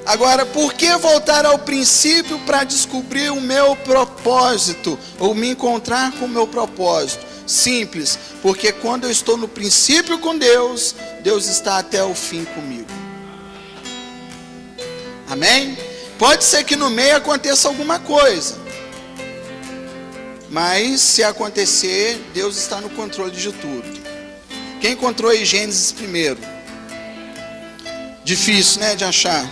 Agora, por que voltar ao princípio para descobrir o meu propósito? Ou me encontrar com o meu propósito? Simples, porque quando eu estou no princípio com Deus, Deus está até o fim comigo. Amém? Pode ser que no meio aconteça alguma coisa, mas se acontecer, Deus está no controle de tudo. Quem encontrou aí Gênesis primeiro? Difícil, né, de achar.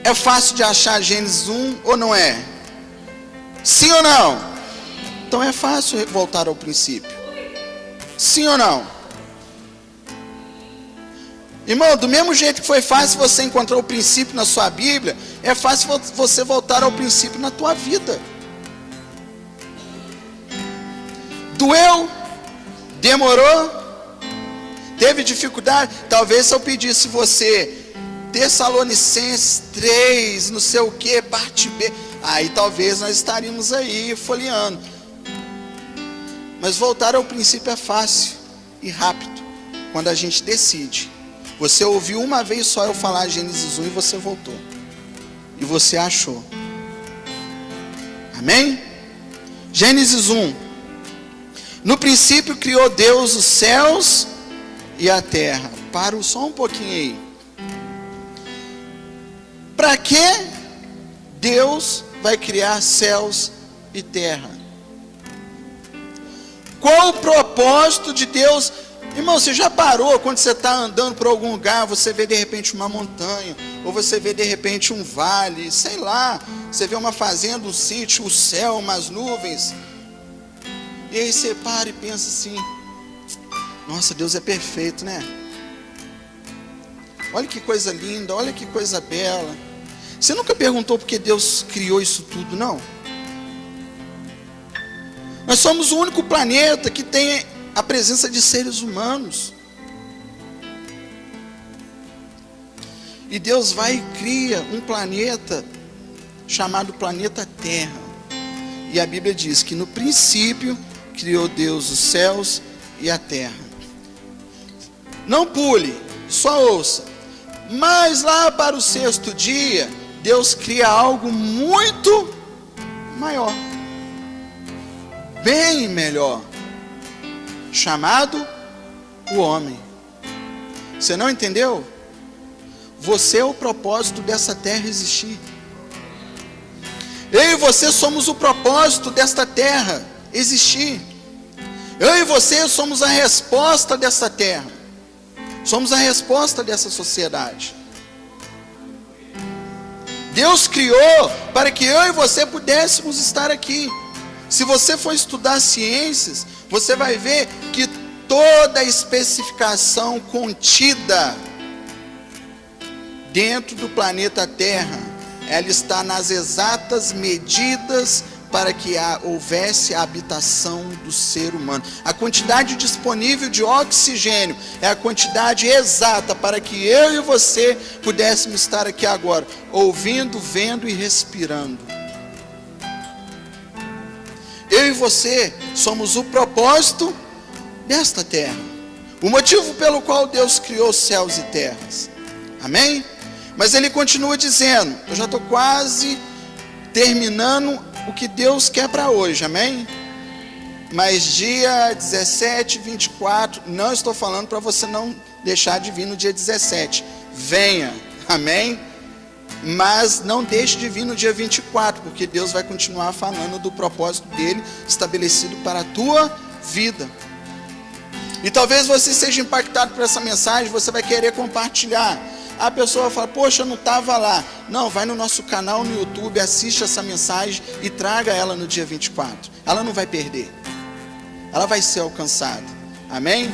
É fácil de achar Gênesis 1 ou não é? Sim ou não? Então é fácil voltar ao princípio. Sim ou não? Irmão, do mesmo jeito que foi fácil você encontrar o princípio na sua Bíblia, é fácil você voltar ao princípio na tua vida. Doeu? Demorou? Teve dificuldade? Talvez se eu pedisse você Tessalonicenses 3, não sei o que, parte B, aí talvez nós estaríamos aí folheando. Mas voltar ao princípio é fácil e rápido, quando a gente decide. Você ouviu uma vez só eu falar Gênesis 1 e você voltou. E você achou. Amém? Gênesis 1. No princípio criou Deus os céus e a terra. Para só um pouquinho aí. Para que Deus vai criar céus e terra? Qual o propósito de Deus? Irmão, você já parou quando você está andando por algum lugar, você vê de repente uma montanha, ou você vê de repente um vale, sei lá, você vê uma fazenda, um sítio, o céu, umas nuvens, e aí você para e pensa assim, nossa, Deus é perfeito, né? Olha que coisa linda, olha que coisa bela. Você nunca perguntou por que Deus criou isso tudo, não? Nós somos o único planeta que tem a presença de seres humanos. E Deus vai e cria um planeta chamado planeta Terra. E a Bíblia diz que no princípio criou Deus os céus e a terra. Não pule, só ouça. Mas lá para o sexto dia, Deus cria algo muito maior, bem melhor, chamado o homem. Você não entendeu? Você é o propósito dessa terra existir. Eu e você somos o propósito desta terra existir. Eu e você somos a resposta dessa terra. Somos a resposta dessa sociedade. Deus criou para que eu e você pudéssemos estar aqui. Se você for estudar ciências, você vai ver que toda a especificação contida dentro do planeta Terra, ela está nas exatas medidas para que houvesse a habitação do ser humano. A quantidade disponível de oxigênio é a quantidade exata para que eu e você pudéssemos estar aqui agora, ouvindo, vendo e respirando. Eu e você somos o propósito desta terra. O motivo pelo qual Deus criou céus e terras. Amém? Mas ele continua dizendo, eu já estou quase terminando o que Deus quer para hoje, amém? Mas dia 17, 24, não estou falando para você não deixar de vir no dia 17. Venha, amém? Mas não deixe de vir no dia 24, porque Deus vai continuar falando do propósito dele estabelecido para a tua vida. E talvez você seja impactado por essa mensagem, você vai querer compartilhar. A pessoa fala, poxa, eu não estava lá. Não, vai no nosso canal no YouTube, assiste essa mensagem e traga ela no dia 24. Ela não vai perder. Ela vai ser alcançada. Amém?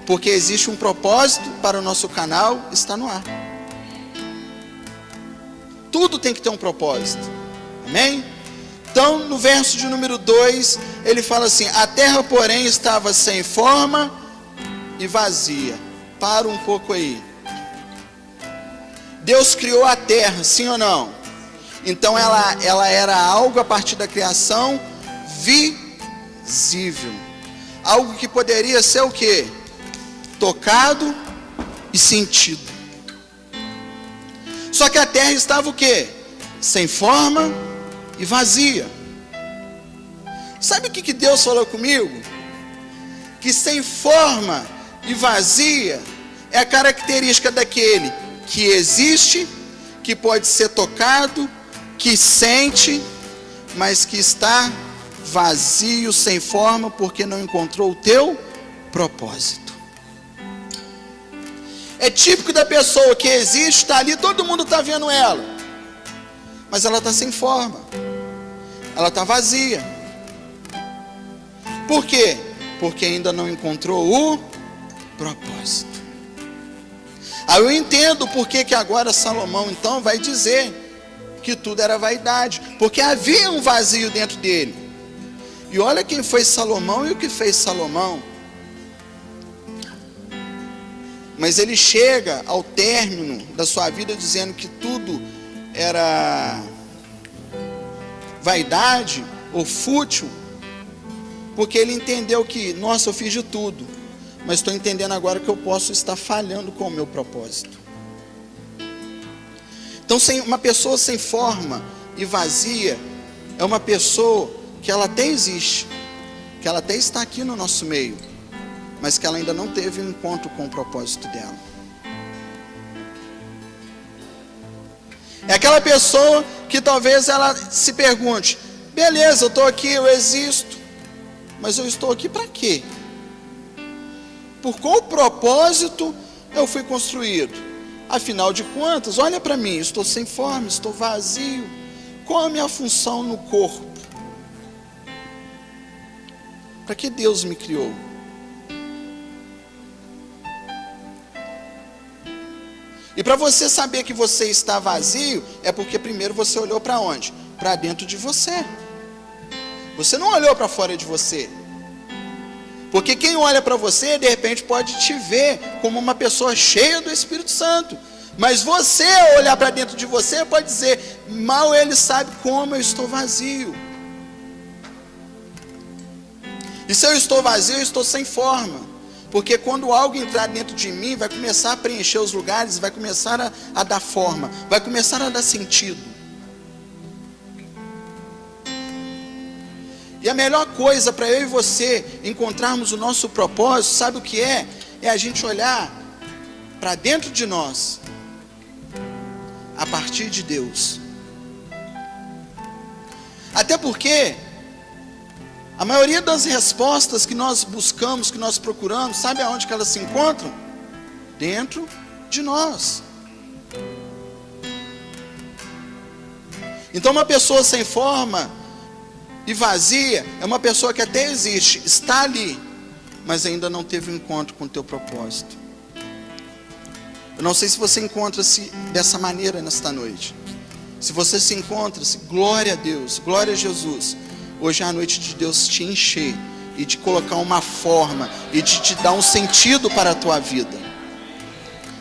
Porque existe um propósito para o nosso canal, está no ar. Tudo tem que ter um propósito. Amém? Então, no verso de número 2, ele fala assim, a terra, porém, estava sem forma e vazia. Para um pouco aí. Deus criou a terra, sim ou não? Então ela era algo a partir da criação visível. Algo que poderia ser o quê? Tocado e sentido. Só que a terra estava o quê? Sem forma e vazia. Sabe o que Deus falou comigo? Que sem forma e vazia é a característica daquele que existe, que pode ser tocado, que sente, mas que está vazio, sem forma, porque não encontrou o teu propósito. É típico da pessoa que existe, está ali, todo mundo está vendo ela, mas ela está sem forma, ela está vazia. Por quê? Porque ainda não encontrou o propósito. Aí eu entendo por que agora Salomão então vai dizer que tudo era vaidade, porque havia um vazio dentro dele. E olha quem foi Salomão e o que fez Salomão. mas ele chega ao término da sua vida dizendo que tudo era vaidade ou fútil, porque ele entendeu que, nossa, eu fiz de tudo, mas estou entendendo agora que eu posso estar falhando com o meu propósito. Então, uma pessoa sem forma e vazia é uma pessoa que ela até existe, que ela até está aqui no nosso meio, mas que ela ainda não teve um encontro com o propósito dela. É aquela pessoa que talvez ela se pergunte: beleza, eu estou aqui, eu existo, mas eu estou aqui para quê? Por qual propósito eu fui construído? Afinal de contas, olha para mim, estou sem forma, estou vazio. Qual a minha função no corpo? Para que Deus me criou? E para você saber que você está vazio, é porque primeiro você olhou para onde? Para dentro de você. Você não olhou para fora de você. Porque quem olha para você, de repente pode te ver como uma pessoa cheia do Espírito Santo. Mas você, ao olhar para dentro de você, pode dizer: mal ele sabe como eu estou vazio. E se eu estou vazio, eu estou sem forma. Porque quando algo entrar dentro de mim, vai começar a preencher os lugares, vai começar a dar forma, vai começar a dar sentido. E a melhor coisa para eu e você encontrarmos o nosso propósito, sabe o que é? É a gente olhar para dentro de nós, a partir de Deus. Até porque a maioria das respostas que nós buscamos, que nós procuramos, sabe aonde que elas se encontram? Dentro de nós. Então uma pessoa sem forma e vazia é uma pessoa que até existe, está ali, mas ainda não teve um encontro com o teu propósito. Eu não sei se você encontra-se dessa maneira nesta noite. Se você se encontra-se, glória a Deus, glória a Jesus. Hoje é a noite de Deus te encher e de colocar uma forma e de te dar um sentido para a tua vida.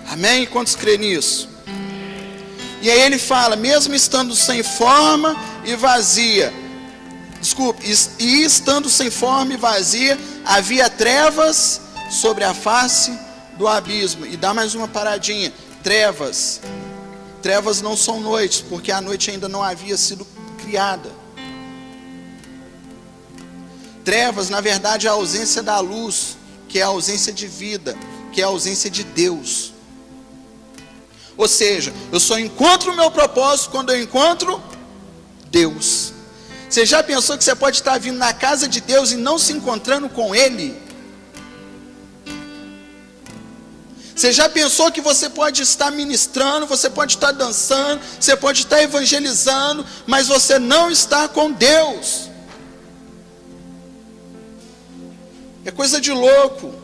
Amém? Quantos creem nisso? E aí ele fala: mesmo estando sem forma e vazia, e estando sem forma e vazia, havia trevas sobre a face do abismo. E dá mais uma paradinha: trevas não são noites, porque a noite ainda não havia sido criada. Trevas, na verdade, é a ausência da luz, que é a ausência de vida, que é a ausência de Deus. Ou seja, eu só encontro o meu propósito quando eu encontro Deus. Você já pensou que você pode estar vindo na casa de Deus e não se encontrando com Ele? Você já pensou que você pode estar ministrando, você pode estar dançando, você pode estar evangelizando, mas você não está com Deus? É coisa de louco.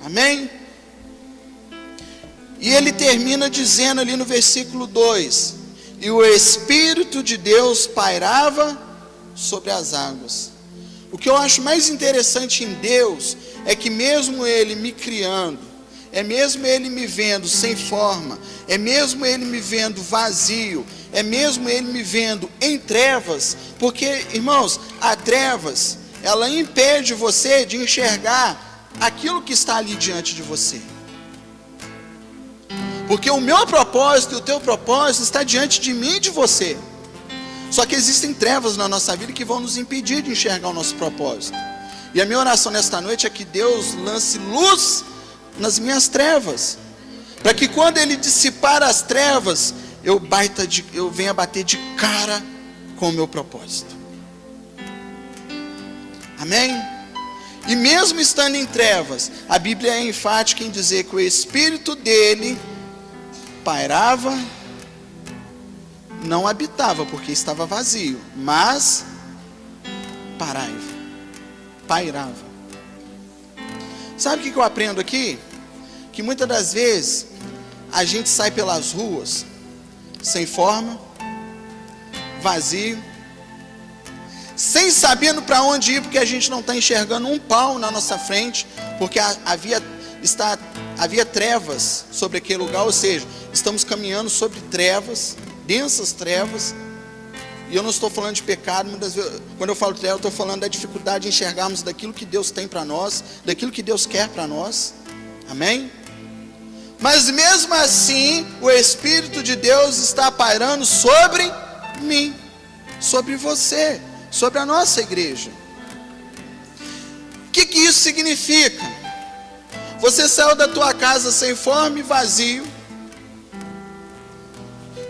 Amém? E ele termina dizendo ali no versículo 2: e o Espírito de Deus pairava sobre as águas. O que eu acho mais interessante em Deus é que mesmo Ele me criando, é mesmo Ele me vendo sem forma, é mesmo Ele me vendo vazio, é mesmo Ele me vendo em trevas, porque, irmãos, a trevas, ela impede você de enxergar aquilo que está ali diante de você. Porque o meu propósito e o teu propósito está diante de mim e de você. Só que existem trevas na nossa vida que vão nos impedir de enxergar o nosso propósito. E a minha oração nesta noite é que Deus lance luz nas minhas trevas, para que quando Ele dissipar as trevas, eu venha bater de cara com o meu propósito. Amém? E mesmo estando em trevas, a Bíblia é enfática em dizer que o Espírito dele pairava, não habitava, porque estava vazio, mas pairava. Sabe o que eu aprendo aqui? Que muitas das vezes a gente sai pelas ruas sem forma, vazio, sem sabendo para onde ir, porque a gente não está enxergando um pau na nossa frente, porque havia havia trevas sobre aquele lugar, ou seja, estamos caminhando sobre trevas, densas trevas. E eu não estou falando de pecado, muitas vezes, quando eu falo treva, eu estou falando da dificuldade de enxergarmos daquilo que Deus tem para nós, daquilo que Deus quer para nós. Amém? Mas mesmo assim, o Espírito de Deus está pairando sobre mim, sobre você, sobre a nossa igreja. O que isso significa? Você saiu da tua casa sem forma e vazio,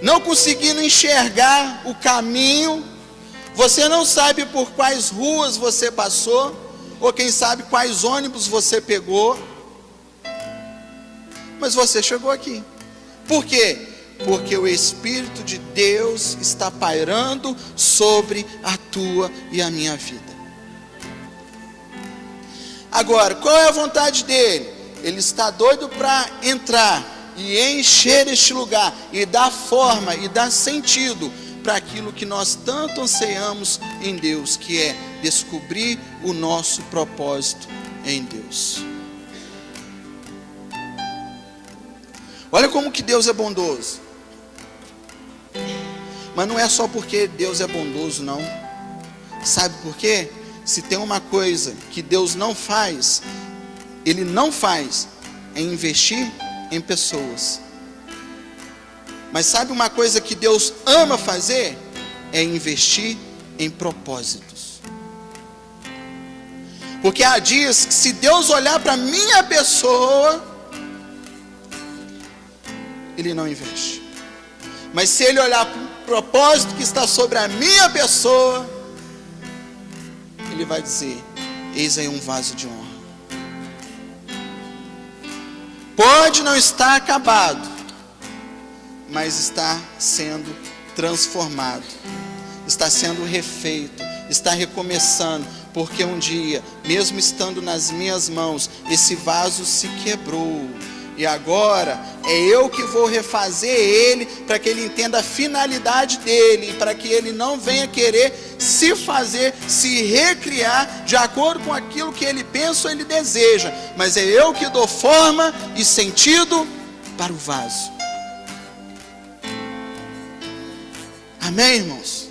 não conseguindo enxergar o caminho, você não sabe por quais ruas você passou, ou quem sabe quais ônibus você pegou, mas você chegou aqui. Por quê? Porque o Espírito de Deus está pairando sobre a tua e a minha vida. Agora, qual é a vontade dele? Ele está doido para entrar e encher este lugar, e dar forma, e dar sentido para aquilo que nós tanto anseiamos em Deus, que é descobrir o nosso propósito em Deus. Olha como que Deus é bondoso. Mas não é só porque Deus é bondoso, não. Sabe por quê? Se tem uma coisa que Deus não faz, Ele não faz, é investir em pessoas. Mas sabe uma coisa que Deus ama fazer? É investir em propósitos. Porque há dias que, se Deus olhar para a minha pessoa, Ele não investe. Mas se Ele olhar para o propósito que está sobre a minha pessoa, Ele vai dizer: eis aí um vaso de honra. Pode não estar acabado, mas está sendo transformado, está sendo refeito, está recomeçando, porque um dia, mesmo estando nas minhas mãos, esse vaso se quebrou, e agora é eu que vou refazer ele, para que ele entenda a finalidade dele, e para que ele não venha querer se fazer, se recriar de acordo com aquilo que ele pensa ou ele deseja, mas é eu que dou forma e sentido para o vaso. Amém, irmãos?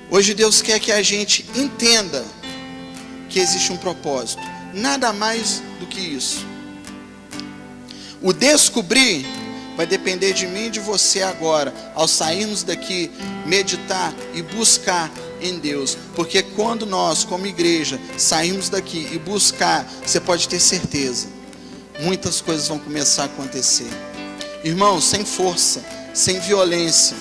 Hoje Deus quer que a gente entenda que existe um propósito, nada mais do que isso. O descobrir vai depender de mim e de você agora, ao sairmos daqui, meditar e buscar em Deus, porque quando nós, como igreja, sairmos daqui e buscar, você pode ter certeza, muitas coisas vão começar a acontecer. Irmãos, sem força, sem violência,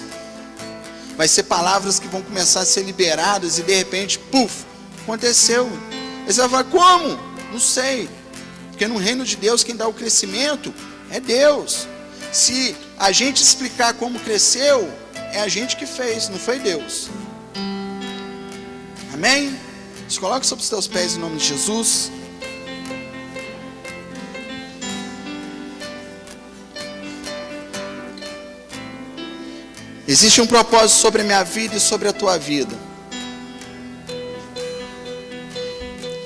vai ser palavras que vão começar a ser liberadas, e de repente, puf, aconteceu. Aí você vai falar: como? Não sei, porque no reino de Deus quem dá o crescimento é Deus. Se a gente explicar como cresceu, é a gente que fez, não foi Deus. Amém? Se coloque sobre os teus pés em nome de Jesus. Existe um propósito sobre a minha vida e sobre a tua vida.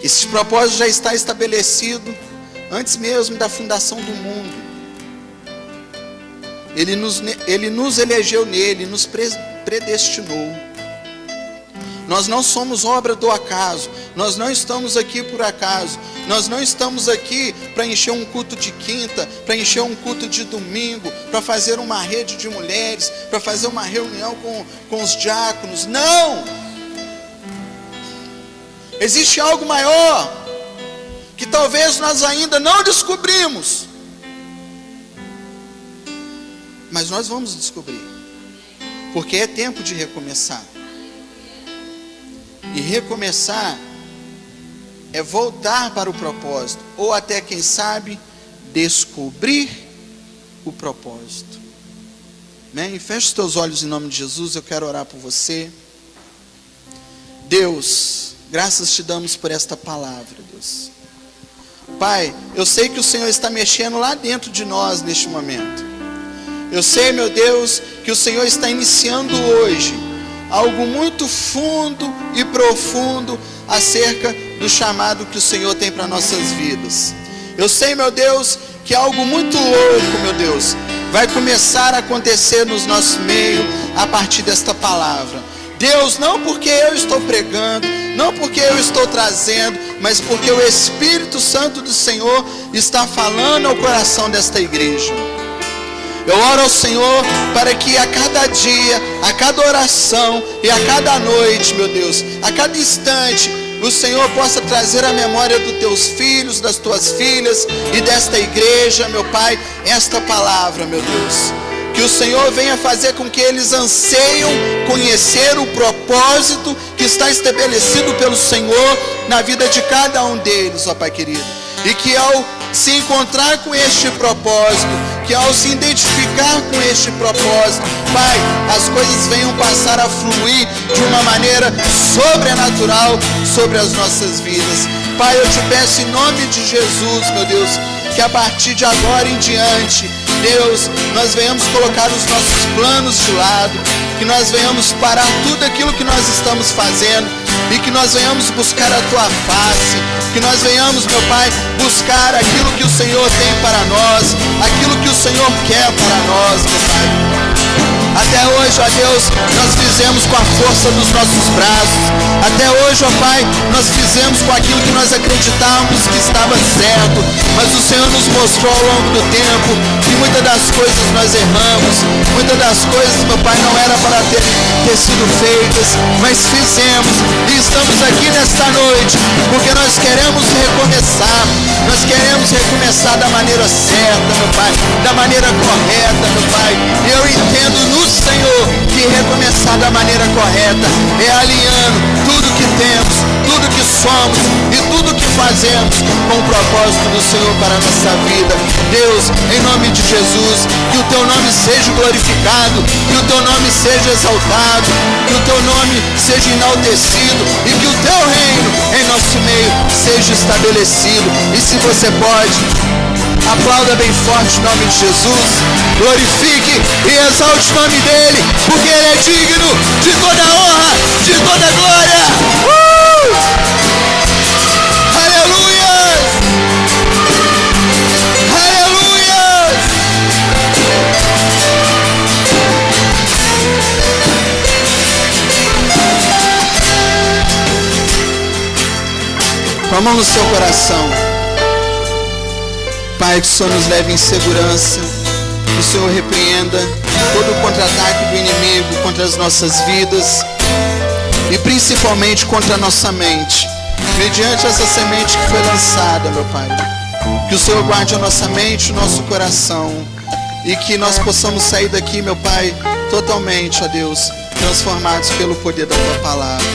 Esse propósito já está estabelecido antes mesmo da fundação do mundo. Ele nos elegeu nele, nos predestinou. Nós não somos obra do acaso. Nós não estamos aqui por acaso. Nós não estamos aqui para encher um culto de quinta, para encher um culto de domingo, para fazer uma rede de mulheres, para fazer uma reunião com os diáconos. Não! Existe algo maior, que talvez nós ainda não descobrimos, mas nós vamos descobrir, porque é tempo de recomeçar. E recomeçar é voltar para o propósito, ou até, quem sabe, descobrir o propósito. Amém? Feche os teus olhos em nome de Jesus. Eu quero orar por você. Deus, graças te damos por esta palavra, Deus. Pai, eu sei que o Senhor está mexendo lá dentro de nós neste momento. Eu sei, meu Deus, que o Senhor está iniciando hoje algo muito fundo e profundo acerca do chamado que o Senhor tem para nossas vidas. Eu sei, meu Deus, que algo muito louco, meu Deus, vai começar a acontecer nos nossos meios a partir desta palavra. Deus, não porque eu estou pregando, não porque eu estou trazendo, mas porque o Espírito Santo do Senhor está falando ao coração desta igreja. Eu oro ao Senhor para que a cada dia, a cada oração e a cada noite, meu Deus, a cada instante, o Senhor possa trazer à memória dos teus filhos, das tuas filhas e desta igreja, meu Pai, esta palavra, meu Deus. Que o Senhor venha fazer com que eles anseiam conhecer o propósito que está estabelecido pelo Senhor na vida de cada um deles, ó Pai querido. E que ao se encontrar com este propósito, que ao se identificar com este propósito, Pai, as coisas venham passar a fluir de uma maneira sobrenatural sobre as nossas vidas. Pai, eu te peço em nome de Jesus, meu Deus, que a partir de agora em diante, Deus, nós venhamos colocar os nossos planos de lado, que nós venhamos parar tudo aquilo que nós estamos fazendo e que nós venhamos buscar a Tua face, que nós venhamos, meu Pai, buscar aquilo que o Senhor tem para nós, aquilo que o Senhor quer para nós, meu Pai. Até hoje, ó Deus, nós fizemos com a força dos nossos braços. Até hoje, ó Pai, nós fizemos com aquilo que nós acreditávamos que estava certo. Mas o Senhor nos mostrou ao longo do tempo que muitas das coisas nós erramos. Muitas das coisas, meu Pai, não era para ter sido feitas, mas fizemos. E estamos aqui nesta noite porque nós queremos recomeçar. Nós queremos recomeçar da maneira certa, meu Pai, da maneira correta, meu Pai. Eu entendo no Senhor que recomeçar da maneira correta é alinhando tudo que temos, tudo que somos e tudo que fazemos com o propósito do Senhor para a nossa vida. Deus, em nome de Jesus, que o Teu nome seja glorificado, que o Teu nome seja exaltado, que o Teu nome seja enaltecido e que o Teu reino em nosso meio seja estabelecido. E se você pode, aplauda bem forte o nome de Jesus, glorifique e exalte o nome dEle, porque Ele é digno de toda honra, de toda glória. Aleluia! Aleluia! Com a mão no seu coração, Pai, que o Senhor nos leve em segurança, que o Senhor repreenda todo o contra-ataque do inimigo contra as nossas vidas e principalmente contra a nossa mente, mediante essa semente que foi lançada, meu Pai. Que o Senhor guarde a nossa mente, o nosso coração e que nós possamos sair daqui, meu Pai, totalmente, ó Deus, transformados pelo poder da Tua palavra.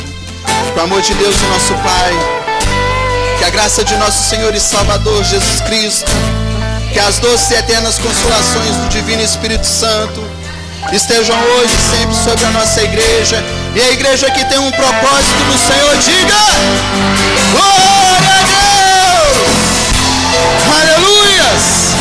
Com o amor de Deus, o nosso Pai, que a graça de nosso Senhor e Salvador Jesus Cristo, que as doces e eternas consolações do Divino Espírito Santo estejam hoje e sempre sobre a nossa igreja. E a igreja que tem um propósito no Senhor, diga: glória a Deus! Aleluias!